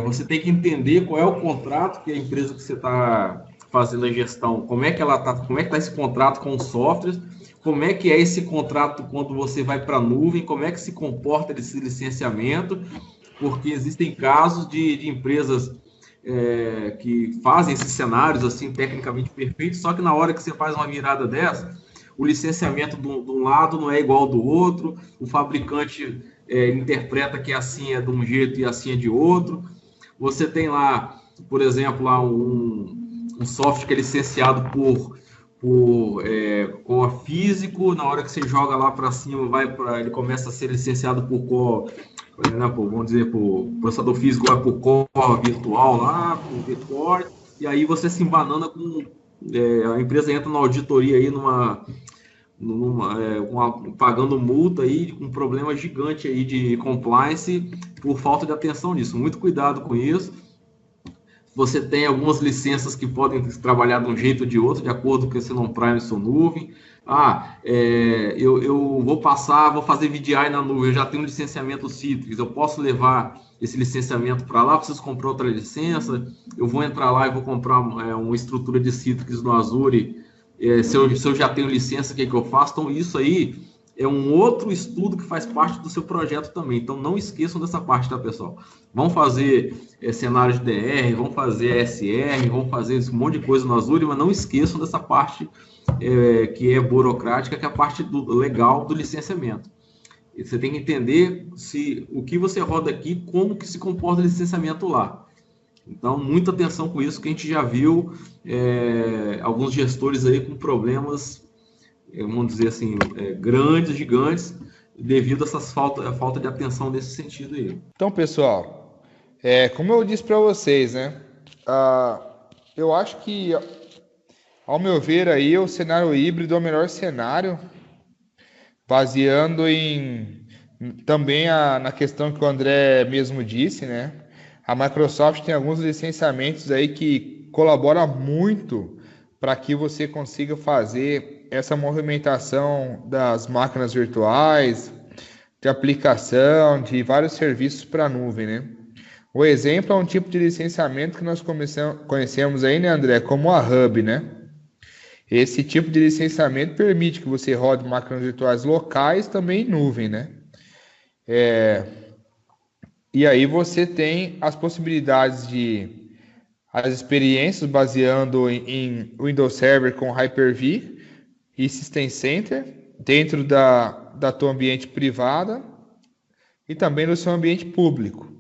você tem que entender qual é o contrato que a empresa que você está fazendo a gestão, como é que está esse contrato com os softwares, como é que é esse contrato quando você vai para a nuvem, como é que se comporta esse licenciamento, porque existem casos de empresas que fazem esses cenários assim tecnicamente perfeitos, só que na hora que você faz uma virada dessa, o licenciamento de um lado não é igual ao do outro, o fabricante interpreta que assim é de um jeito e assim é de outro. Você tem lá, por exemplo, lá um software que é licenciado por core físico, na hora que você joga lá para cima, ele começa a ser licenciado por core, vamos dizer, por processador físico, vai por core virtual lá, por virtual, e aí você se embanana com a empresa entra na auditoria aí pagando multa aí, com um problema gigante aí de compliance por falta de atenção nisso. Muito cuidado com isso. Você tem algumas licenças que podem trabalhar de um jeito ou de outro, de acordo com esse non-prime e sua nuvem. Eu vou fazer VDI na nuvem, eu já tenho um licenciamento Citrix, eu posso levar esse licenciamento para lá, preciso comprar outra licença, eu vou entrar lá e vou comprar uma estrutura de Citrix no Azure, se eu já tenho licença, o que eu faço? Então, isso aí é um outro estudo que faz parte do seu projeto também. Então, não esqueçam dessa parte, tá, pessoal? Vão fazer cenários de DR, vão fazer SR, vão fazer um monte de coisa no Azure, mas não esqueçam dessa parte que é burocrática, que é a parte legal do licenciamento. E você tem que entender o que você roda aqui, como que se comporta o licenciamento lá. Então, muita atenção com isso, que a gente já viu alguns gestores aí com problemas, vamos dizer assim, grandes, gigantes, devido a essas falta de atenção nesse sentido aí. Então, pessoal, como eu disse para vocês, né? Eu acho que, ao meu ver, aí, o cenário híbrido é o melhor cenário, baseando também na questão que o André mesmo disse, né? A Microsoft tem alguns licenciamentos aí que colaboram muito para que você consiga fazer essa movimentação das máquinas virtuais, de aplicação, de vários serviços para a nuvem, né? O exemplo é um tipo de licenciamento que nós conhecemos aí, né, André, como a Hub, né? Esse tipo de licenciamento permite que você rode máquinas virtuais locais também em nuvem, né? E aí você tem as possibilidades as experiências baseando em Windows Server com Hyper-V e System Center dentro da tua ambiente privada e também no seu ambiente público.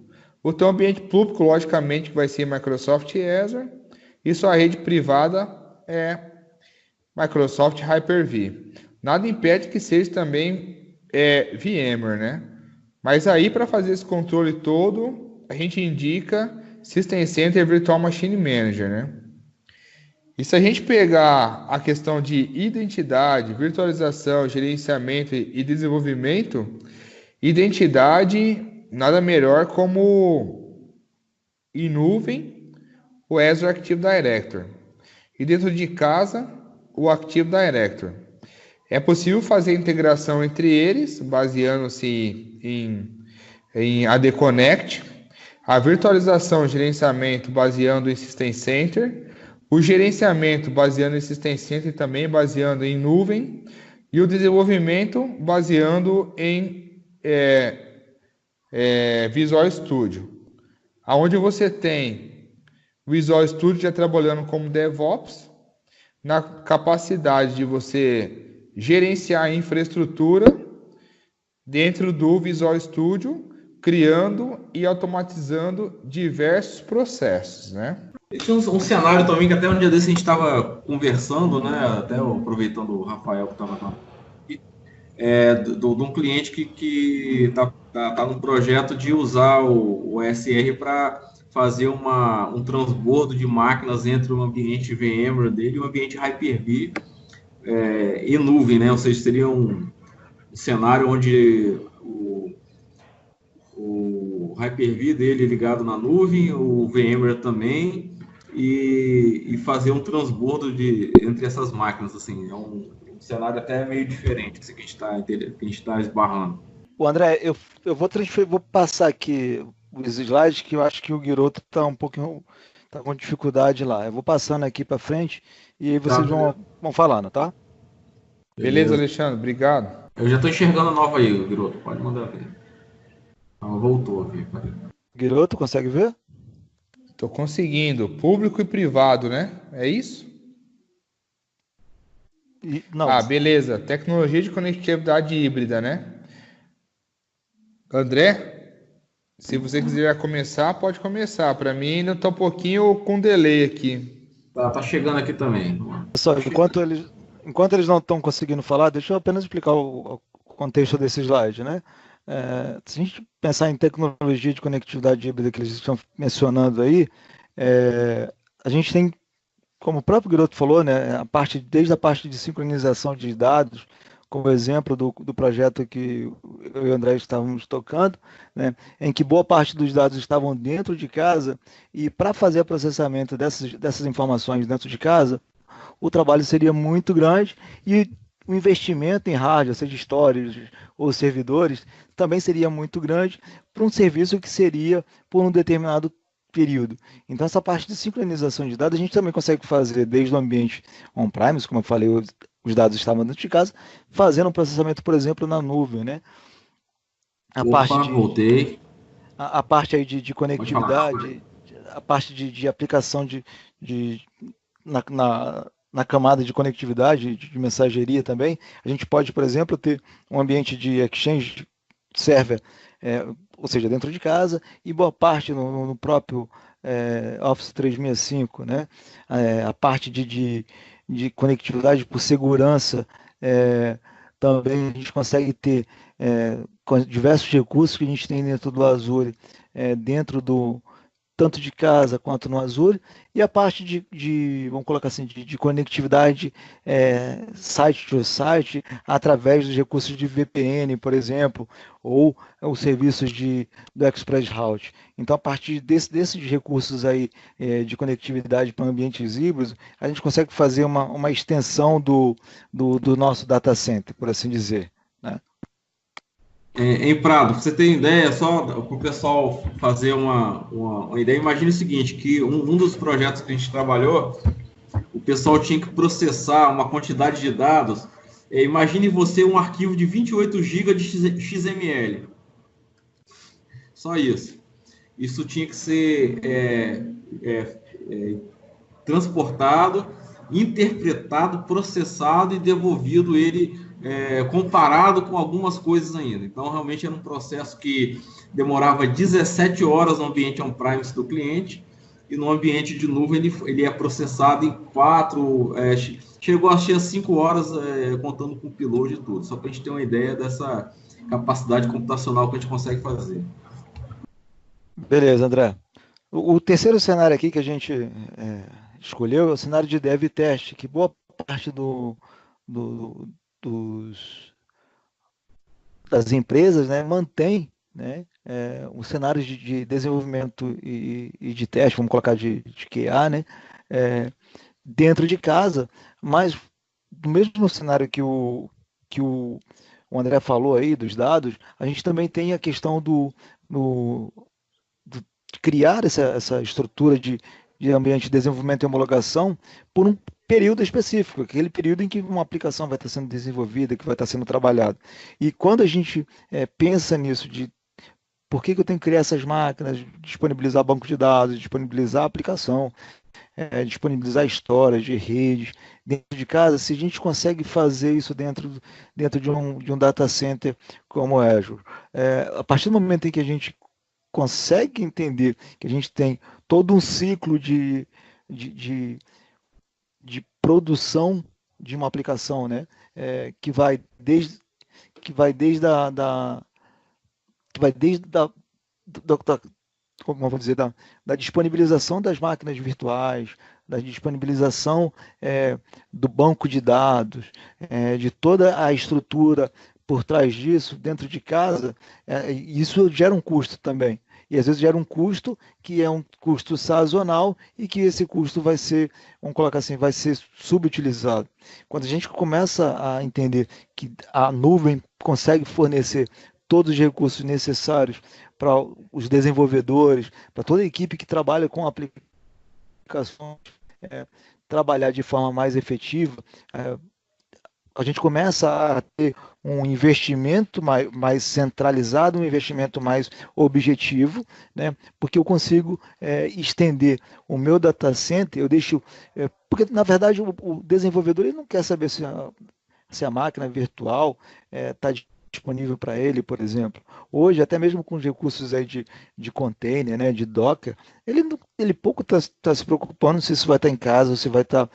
O teu ambiente público, logicamente, vai ser Microsoft Azure e sua rede privada é Microsoft Hyper-V. Nada impede que seja também VMware, né? Mas aí, para fazer esse controle todo, a gente indica System Center Virtual Machine Manager, né? E se a gente pegar a questão de identidade, virtualização, gerenciamento e desenvolvimento, identidade nada melhor como em nuvem o Azure Active Directory. E dentro de casa, o Active Directory. É possível fazer integração entre eles, baseando-se em AD Connect, a virtualização e gerenciamento baseando em System Center, o gerenciamento baseando em System Center e também baseando em nuvem, e o desenvolvimento baseando em Visual Studio, onde você tem Visual Studio já trabalhando como DevOps, na capacidade de você gerenciar a infraestrutura dentro do Visual Studio, criando e automatizando diversos processos, né? Tinha um cenário também que até um dia desse a gente estava conversando, né? Até aproveitando o Rafael que estava aqui, de um cliente que tá num projeto de usar o SR para fazer um transbordo de máquinas entre o ambiente VMware dele e o ambiente Hyper-V e nuvem, né? Ou seja, seria um cenário onde o Hyper-V dele ligado na nuvem, o VMware também, e fazer um transbordo entre essas máquinas, assim, é um cenário até meio diferente que a gente está esbarrando. O André, eu vou passar aqui os slides que eu acho que o Guiroto está com dificuldade lá. Eu vou passando aqui para frente e aí vocês vão falando, tá? Beleza, Alexandre, obrigado. Eu já estou enxergando a nova aí, Guiroto, pode mandar ver. Voltou aqui. Guiroto, consegue ver? Tô conseguindo. Público e privado, né? É isso? Não. Ah, beleza. Tecnologia de conectividade híbrida, né? André, se você quiser começar, pode começar. Para mim ainda tá um pouquinho com delay aqui. Tá chegando aqui também. Pessoal, enquanto eles não estão conseguindo falar, deixa eu apenas explicar o contexto desse slide, né? Se a gente pensar em tecnologia de conectividade híbrida que eles estão mencionando aí, a gente tem, como o próprio Guiroto falou, né, desde a parte de sincronização de dados, como exemplo do projeto que eu e o André estávamos tocando, né, em que boa parte dos dados estavam dentro de casa, e para fazer o processamento dessas informações dentro de casa, o trabalho seria muito grande e o investimento em hardware, seja storage ou servidores, também seria muito grande para um serviço que seria por um determinado período. Então, essa parte de sincronização de dados a gente também consegue fazer desde o ambiente on-premise, como eu falei, os dados estavam dentro de casa, fazendo um processamento, por exemplo, na nuvem, né? Voltei. A parte aí de conectividade, a parte de aplicação na camada de conectividade, de mensageria também, a gente pode, por exemplo, ter um ambiente de Exchange Server, ou seja, dentro de casa, e boa parte no próprio Office 365, né? A parte de conectividade por segurança, também a gente consegue ter com diversos recursos que a gente tem dentro do Azure, dentro tanto de casa quanto no Azure, e a parte vamos colocar assim, de conectividade site to site, através dos recursos de VPN, por exemplo, ou os serviços do Express Route. Então, a partir desses recursos aí de conectividade para ambientes híbridos, a gente consegue fazer uma extensão do nosso data center, por assim dizer, né? Em Prado, pra você ter ideia, só para o pessoal fazer uma ideia, imagine o seguinte, que um dos projetos que a gente trabalhou, o pessoal tinha que processar uma quantidade de dados. Imagine você um arquivo de 28 GB de XML. Só isso. Isso tinha que ser transportado, interpretado, processado e devolvido ele comparado com algumas coisas ainda. Então, realmente era um processo que demorava 17 horas no ambiente on-premise do cliente, e no ambiente de nuvem ele é processado em 4, chegou a ser 5 horas, contando com o upload e tudo, só para a gente ter uma ideia dessa capacidade computacional que a gente consegue fazer. Beleza, André. O terceiro cenário aqui que a gente escolheu é o cenário de dev e teste, que boa parte das empresas, né, mantém, né, um cenário de desenvolvimento e de teste, vamos colocar de QA, né, dentro de casa, mas no mesmo cenário que o André falou aí, dos dados, a gente também tem a questão de criar essa estrutura de ambiente de desenvolvimento e homologação por um período específico, aquele período em que uma aplicação vai estar sendo desenvolvida, que vai estar sendo trabalhada. E quando a gente pensa nisso, de por que eu tenho que criar essas máquinas, disponibilizar banco de dados, disponibilizar a aplicação, disponibilizar histórias de redes dentro de casa, se a gente consegue fazer isso dentro de um data center como o Azure. A partir do momento em que a gente consegue entender que a gente tem todo um ciclo de produção de uma aplicação, né? Que vai desde como eu vou dizer, da disponibilização das máquinas virtuais, da disponibilização do banco de dados, de toda a estrutura por trás disso, dentro de casa, isso gera um custo também. E às vezes gera um custo que é um custo sazonal e que esse custo vai ser, vamos colocar assim, vai ser subutilizado. Quando a gente começa a entender que a nuvem consegue fornecer todos os recursos necessários para os desenvolvedores, para toda a equipe que trabalha com aplicações, trabalhar de forma mais efetiva, a gente começa a ter um investimento mais centralizado, um investimento mais objetivo, né? Porque eu consigo estender o meu data center, eu deixo. Porque, na verdade, o desenvolvedor ele não quer saber se a máquina virtual está disponível para ele, por exemplo. Hoje, até mesmo com os recursos aí de container, né, de Docker, ele pouco está se preocupando se isso vai estar em casa ou se vai estar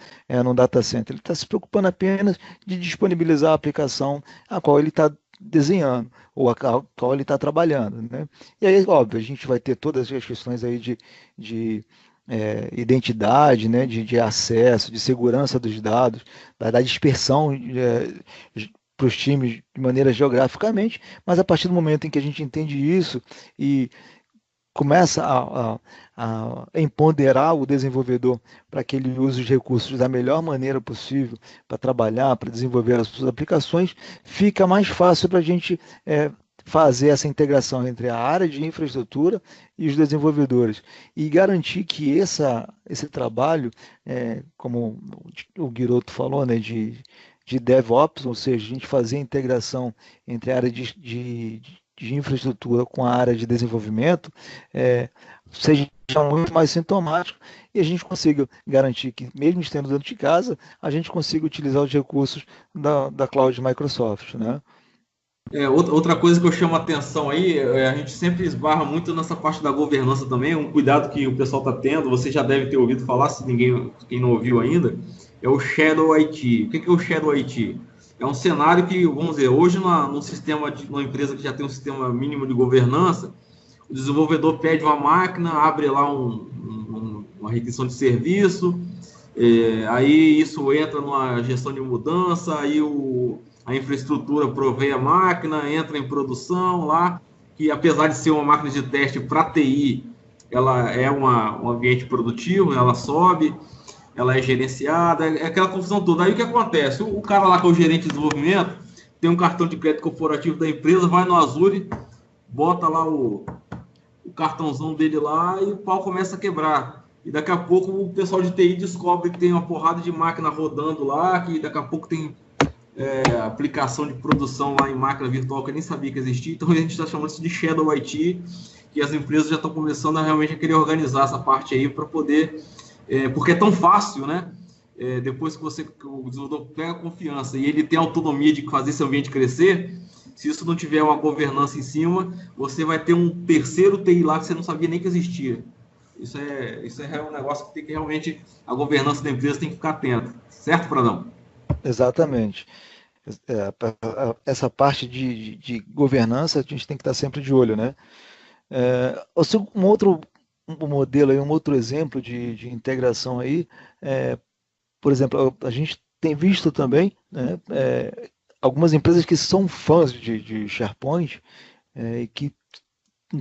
no data center. Ele está se preocupando apenas de disponibilizar a aplicação a qual ele está desenhando ou a qual ele está trabalhando, né? E aí, óbvio, a gente vai ter todas as questões aí de identidade, né, de acesso, de segurança dos dados, da dispersão para os times de maneira geograficamente, mas a partir do momento em que a gente entende isso e começa a empoderar o desenvolvedor para que ele use os recursos da melhor maneira possível para trabalhar, para desenvolver as suas aplicações, fica mais fácil para a gente fazer essa integração entre a área de infraestrutura e os desenvolvedores e garantir que esse trabalho, como o Guiroto falou, né, de DevOps, ou seja, a gente fazer a integração entre a área de infraestrutura com a área de desenvolvimento, seja muito mais sintomático e a gente consiga garantir que, mesmo estando dentro de casa, a gente consiga utilizar os recursos da cloud Microsoft, né? Outra coisa que eu chamo a atenção aí, a gente sempre esbarra muito nessa parte da governança também, um cuidado que o pessoal está tendo, você já deve ter ouvido falar, se quem não ouviu ainda, é o Shadow IT. O que é o Shadow IT? É um cenário que, vamos dizer, hoje num sistema numa empresa que já tem um sistema mínimo de governança, o desenvolvedor pede uma máquina, abre lá uma requisição de serviço, aí isso entra numa gestão de mudança, aí a infraestrutura provê a máquina, entra em produção lá, que apesar de ser uma máquina de teste para TI, ela é um ambiente produtivo, ela sobe, ela é gerenciada, é aquela confusão toda. Aí o que acontece? O cara lá que é o gerente de desenvolvimento, tem um cartão de crédito corporativo da empresa, vai no Azure, bota lá o cartãozão dele lá e o pau começa a quebrar. E daqui a pouco o pessoal de TI descobre que tem uma porrada de máquina rodando lá, que daqui a pouco tem aplicação de produção lá em máquina virtual que eu nem sabia que existia. Então a gente está chamando isso de Shadow IT, que as empresas já estão começando a realmente querer organizar essa parte aí para poder... porque é tão fácil, né? Depois que o desenvolvedor pega confiança e ele tem autonomia de fazer esse ambiente crescer, se isso não tiver uma governança em cima, você vai ter um terceiro TI lá que você não sabia nem que existia. Isso é um negócio que tem que realmente, a governança da empresa tem que ficar atenta. Certo, Pradão? Exatamente. Essa parte de governança a gente tem que estar sempre de olho, né? Um outro modelo, um outro exemplo de integração aí, por exemplo, a gente tem visto também, né, algumas empresas que são fãs de SharePoint e que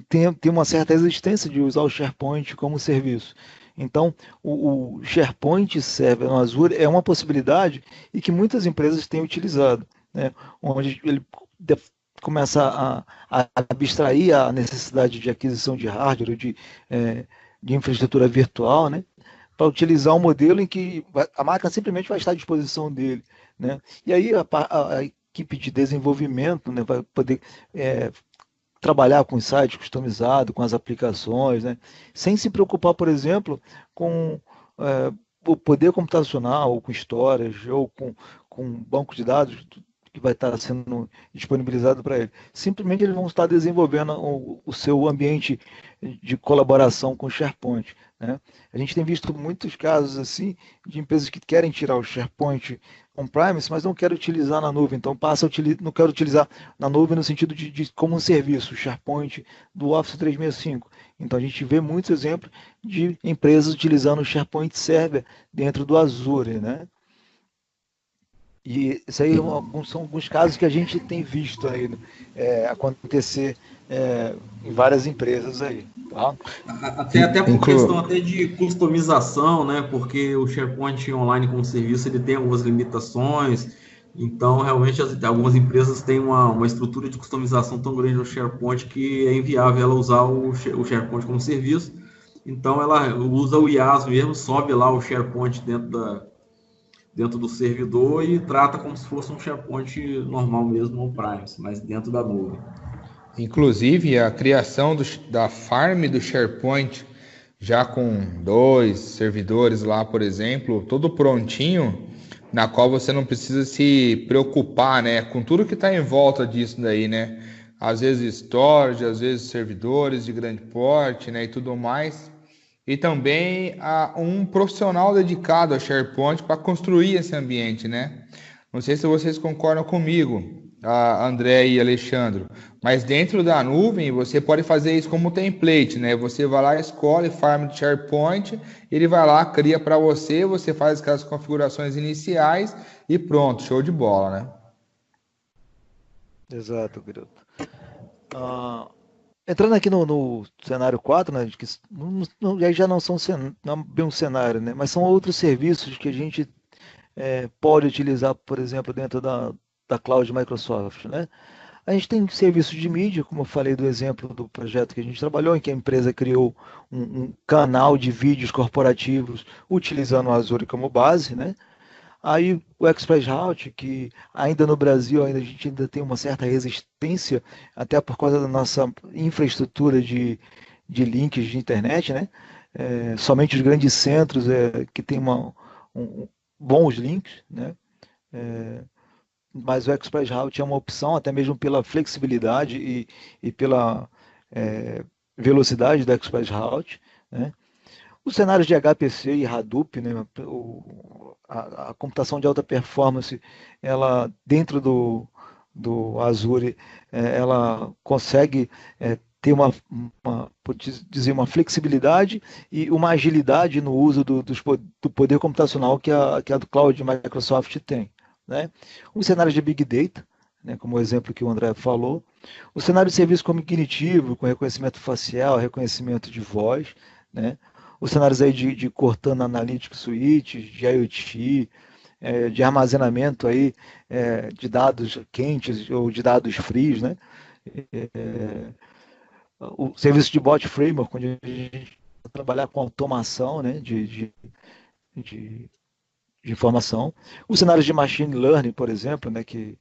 tem uma certa resistência de usar o SharePoint como serviço. Então, o SharePoint Server no Azure é uma possibilidade e que muitas empresas têm utilizado, né? Onde ele começa a abstrair a necessidade de aquisição de hardware, de infraestrutura virtual, né? Para utilizar um modelo em que a máquina simplesmente vai estar à disposição dele, né? E aí a equipe de desenvolvimento, né, vai poder trabalhar com o site customizado, com as aplicações, né? Sem se preocupar, por exemplo, com o poder computacional, ou com storage, ou com banco de dados que vai estar sendo disponibilizado para ele. Simplesmente eles vão estar desenvolvendo o seu ambiente de colaboração com o SharePoint, né? A gente tem visto muitos casos assim de empresas que querem tirar o SharePoint on-premise, mas não querem utilizar na nuvem. Então não quero utilizar na nuvem no sentido de como um serviço, o SharePoint do Office 365. Então a gente vê muitos exemplos de empresas utilizando o SharePoint Server dentro do Azure, né? E isso aí são alguns casos que a gente tem visto aí, acontecer em várias empresas aí. Tá? Até por questão até de customização, né? Porque o SharePoint online como serviço ele tem algumas limitações. Então, realmente, algumas empresas têm uma estrutura de customização tão grande no SharePoint que é inviável ela usar o SharePoint como serviço. Então, ela usa o IaaS mesmo, sobe lá o SharePoint dentro dentro do servidor e trata como se fosse um SharePoint normal mesmo, ou Primes, mas dentro da nuvem. Inclusive, a criação da farm do SharePoint, já com 2 servidores lá, por exemplo, todo prontinho, na qual você não precisa se preocupar, né, com tudo que está em volta disso daí, né? Às vezes storage, às vezes servidores de grande porte, né, e tudo mais. E também um profissional dedicado a SharePoint para construir esse ambiente, né? Não sei se vocês concordam comigo, André e Alexandre, mas dentro da nuvem você pode fazer isso como template, né? Você vai lá, escolhe farm de SharePoint, ele vai lá, cria para você, você faz aquelas configurações iniciais e pronto, show de bola, né? Exato, Guilherme. Entrando aqui no cenário 4, né, que já não são não bem um cenário, né, mas são outros serviços que a gente pode utilizar, por exemplo, dentro da cloud Microsoft, né? A gente tem serviços de mídia, como eu falei do exemplo do projeto que a gente trabalhou, em que a empresa criou um canal de vídeos corporativos utilizando o Azure como base, né? Aí o Express Route, que ainda no Brasil a gente ainda tem uma certa resistência, até por causa da nossa infraestrutura de links de internet, né? Somente os grandes centros que têm bons links, né? Mas o Express Route é uma opção, até mesmo pela flexibilidade e pela velocidade do Express Route, né? Os cenários de HPC e Hadoop, né, a computação de alta performance, ela dentro do Azure, ela consegue ter uma flexibilidade e uma agilidade no uso do poder computacional que a do Cloud Microsoft tem, né? Os cenários de Big Data, né, como o exemplo que o André falou, o cenário de serviço cognitivo, com reconhecimento facial, reconhecimento de voz, né? Os cenários aí de Cortana Analytics Suite, de IoT, de armazenamento aí, de dados quentes ou de dados frios, né? O serviço de Bot Framework, onde a gente vai trabalhar com automação, né, de informação. Os cenários de Machine Learning, por exemplo, né, que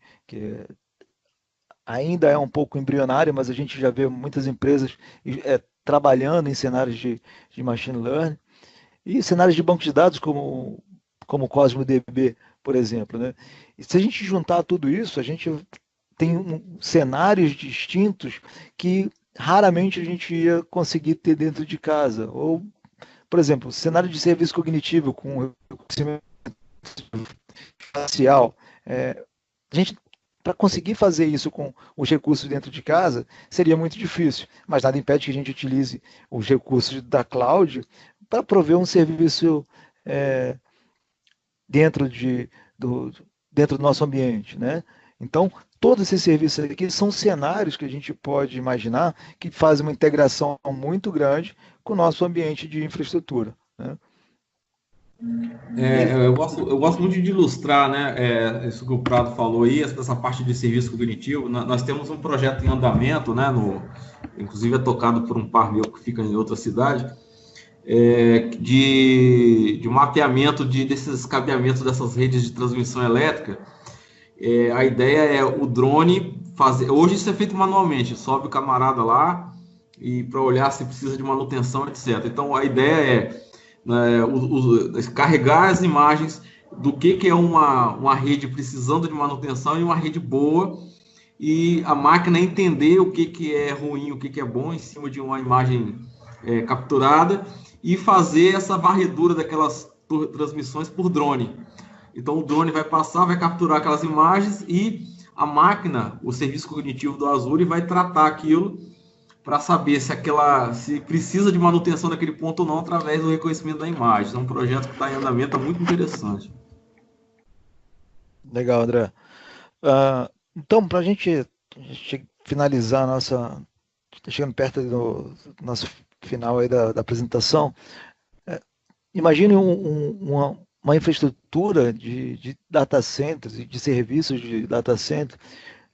ainda é um pouco embrionário, mas a gente já vê muitas empresas trabalhando em cenários de Machine Learning. E cenários de banco de dados como o Cosmos DB, por exemplo, né? E se a gente juntar tudo isso, a gente tem cenários distintos que raramente a gente ia conseguir ter dentro de casa. Ou, por exemplo, cenário de serviço cognitivo com reconhecimento facial. A gente, para conseguir fazer isso com os recursos dentro de casa, seria muito difícil. Mas nada impede que a gente utilize os recursos da cloud para prover um serviço dentro do nosso ambiente, né? Então, todos esses serviços aqui são cenários que a gente pode imaginar que fazem uma integração muito grande com o nosso ambiente de infraestrutura, né? Eu gosto muito de ilustrar, né, isso que o Prado falou aí, essa parte de serviço cognitivo. Nós temos um projeto em andamento, né, inclusive é tocado por um par meu que fica em outra cidade, de mapeamento desses cabeamentos dessas redes de transmissão elétrica. A ideia é o drone fazer. Hoje isso é feito manualmente, sobe o camarada lá e para olhar se precisa de manutenção, etc. Então a ideia é carregar as imagens do que é uma rede precisando de manutenção e uma rede boa, e a máquina entender o que é ruim, o que é bom em cima de uma imagem capturada, e fazer essa varredura daquelas transmissões por drone. Então o drone vai passar, vai capturar aquelas imagens e a máquina, o serviço cognitivo do Azure, vai tratar aquilo para saber se precisa de manutenção naquele ponto ou não, através do reconhecimento da imagem. É um projeto que está em andamento, é muito interessante. Legal, André. Então, para a gente finalizar está chegando perto do nosso final aí da apresentação, imagine uma infraestrutura de data centers e de serviços de data center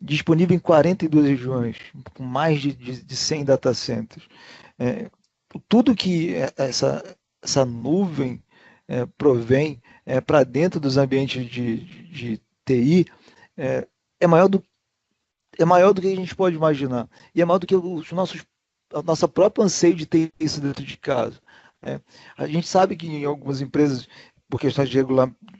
disponível em 42 regiões, com mais de 100 data centers. Tudo que essa nuvem provém para dentro dos ambientes de TI é, é maior do é maior do que a gente pode imaginar. E é maior do que a nossa própria anseio de ter isso dentro de casa. Né? A gente sabe que em algumas empresas, por questões de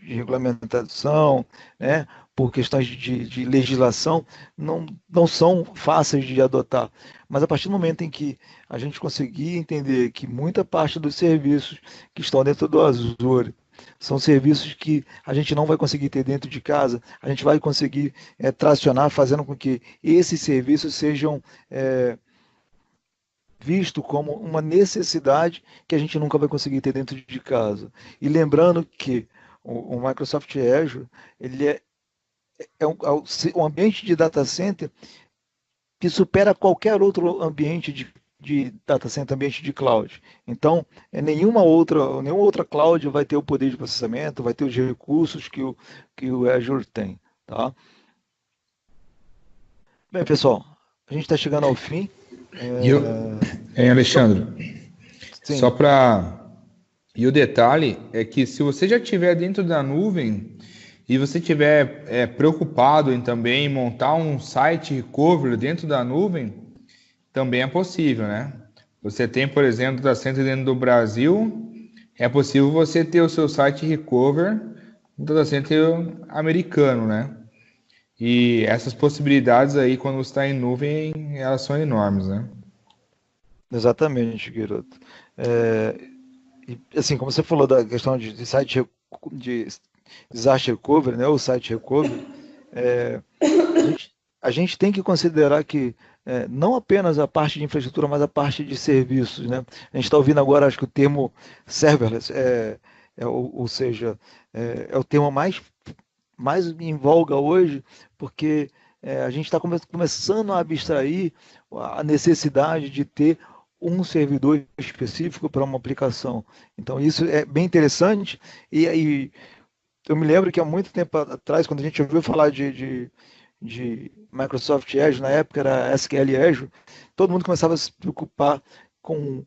regulamentação, né, por questões de legislação, não são fáceis de adotar. Mas a partir do momento em que a gente conseguir entender que muita parte dos serviços que estão dentro do Azure são serviços que a gente não vai conseguir ter dentro de casa, a gente vai conseguir tracionar, fazendo com que esses serviços sejam vistos como uma necessidade que a gente nunca vai conseguir ter dentro de casa. E lembrando que o Microsoft Azure, ele é um ambiente de data center que supera qualquer outro ambiente de data center, ambiente de cloud. Então, nenhuma outra cloud vai ter o poder de processamento, vai ter os recursos que o Azure tem. Tá? Bem, pessoal, a gente está chegando ao fim. Alexandre, Sim. só para... E o detalhe é que se você já estiver dentro da nuvem e você estiver preocupado em também montar um site recovery dentro da nuvem, também é possível, né? Você tem, por exemplo, data center dentro do Brasil, é possível você ter o seu site recover no data center americano, né? E essas possibilidades aí, quando você está em nuvem, elas são enormes, né? Exatamente, Guiroto. Assim, como você falou da questão de site de disaster recovery, né, ou site recovery, a gente tem que considerar que não apenas a parte de infraestrutura, mas a parte de serviços, né? A gente está ouvindo agora, acho que o termo serverless, ou seja, é o termo mais em voga hoje, porque a gente está começando a abstrair a necessidade de ter um servidor específico para uma aplicação. Então, isso é bem interessante. E eu me lembro que há muito tempo atrás, quando a gente ouviu falar de Microsoft Azure, na época era SQL Azure, todo mundo começava a se preocupar com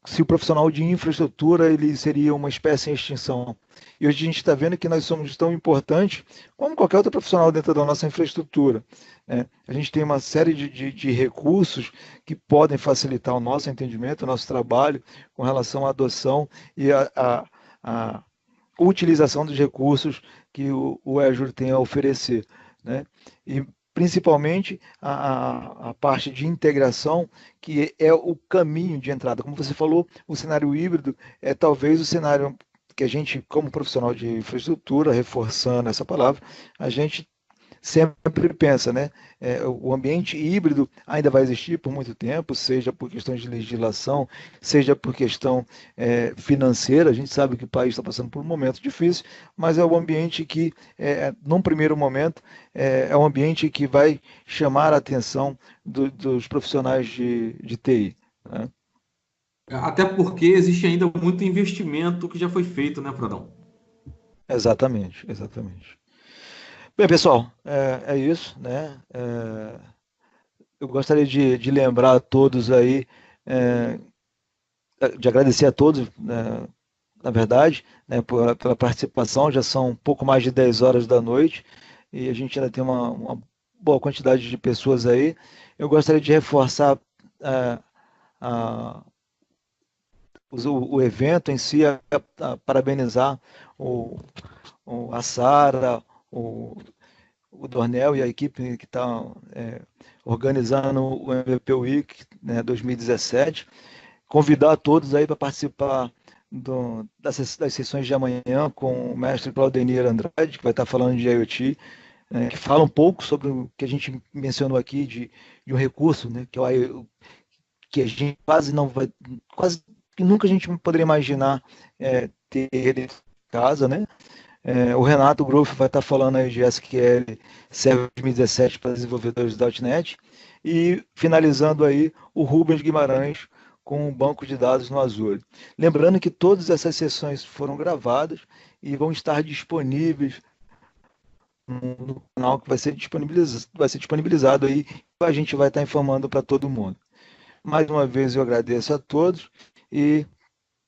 se o profissional de infraestrutura ele seria uma espécie em extinção. E hoje a gente está vendo que nós somos tão importantes como qualquer outro profissional dentro da nossa infraestrutura. Né? A gente tem uma série de recursos que podem facilitar o nosso entendimento, o nosso trabalho com relação à adoção e a utilização dos recursos que o Azure tem a oferecer. Né? E principalmente a parte de integração, que é o caminho de entrada. Como você falou, o cenário híbrido é talvez o cenário que a gente, como profissional de infraestrutura, reforçando essa palavra, a gente sempre pensa, né? O ambiente híbrido ainda vai existir por muito tempo, seja por questões de legislação, seja por questão financeira. A gente sabe que o país está passando por um momento difícil, mas é um ambiente que, num primeiro momento, é um ambiente que vai chamar a atenção dos profissionais de TI. Né? Até porque existe ainda muito investimento que já foi feito, né, Pradão? Exatamente. Bem, pessoal, é isso, né? Eu gostaria de lembrar a todos aí, de agradecer a todos, né, na verdade, né, pela participação. Já são um pouco mais de 10 horas da noite e a gente ainda tem uma boa quantidade de pessoas aí. Eu gostaria de reforçar o evento em si, a parabenizar a Sara, o Dornel e a equipe que está organizando o MVP Week, né, 2017. Convidar a todos aí para participar das sessões de amanhã com o mestre Claudenir Andrade, que vai estar falando de IoT, que fala um pouco sobre o que a gente mencionou aqui de um recurso, né, que a gente quase nunca a gente poderia imaginar ter em casa, né? O Renato Groff vai estar falando aí de SQL Server 2017 para desenvolvedores de .NET e finalizando aí o Rubens Guimarães com o banco de dados no Azure. Lembrando que todas essas sessões foram gravadas e vão estar disponíveis no canal que vai ser disponibilizado aí, a gente vai estar informando para todo mundo. Mais uma vez eu agradeço a todos e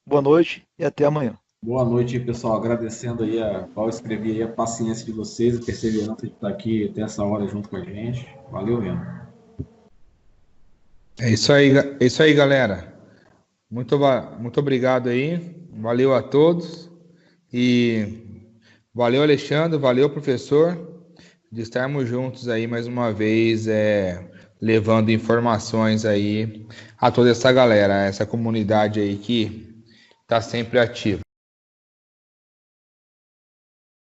boa noite e até amanhã. Boa noite, pessoal. Agradecendo aí Paulo escrevi aí a paciência de vocês, a perseverança de estar aqui até essa hora junto com a gente. Valeu mesmo. É isso aí, galera. Muito obrigado aí. Valeu a todos. E valeu, Alexandre. Valeu, professor, de estarmos juntos aí mais uma vez, levando informações aí a toda essa galera, essa comunidade aí que está sempre ativa.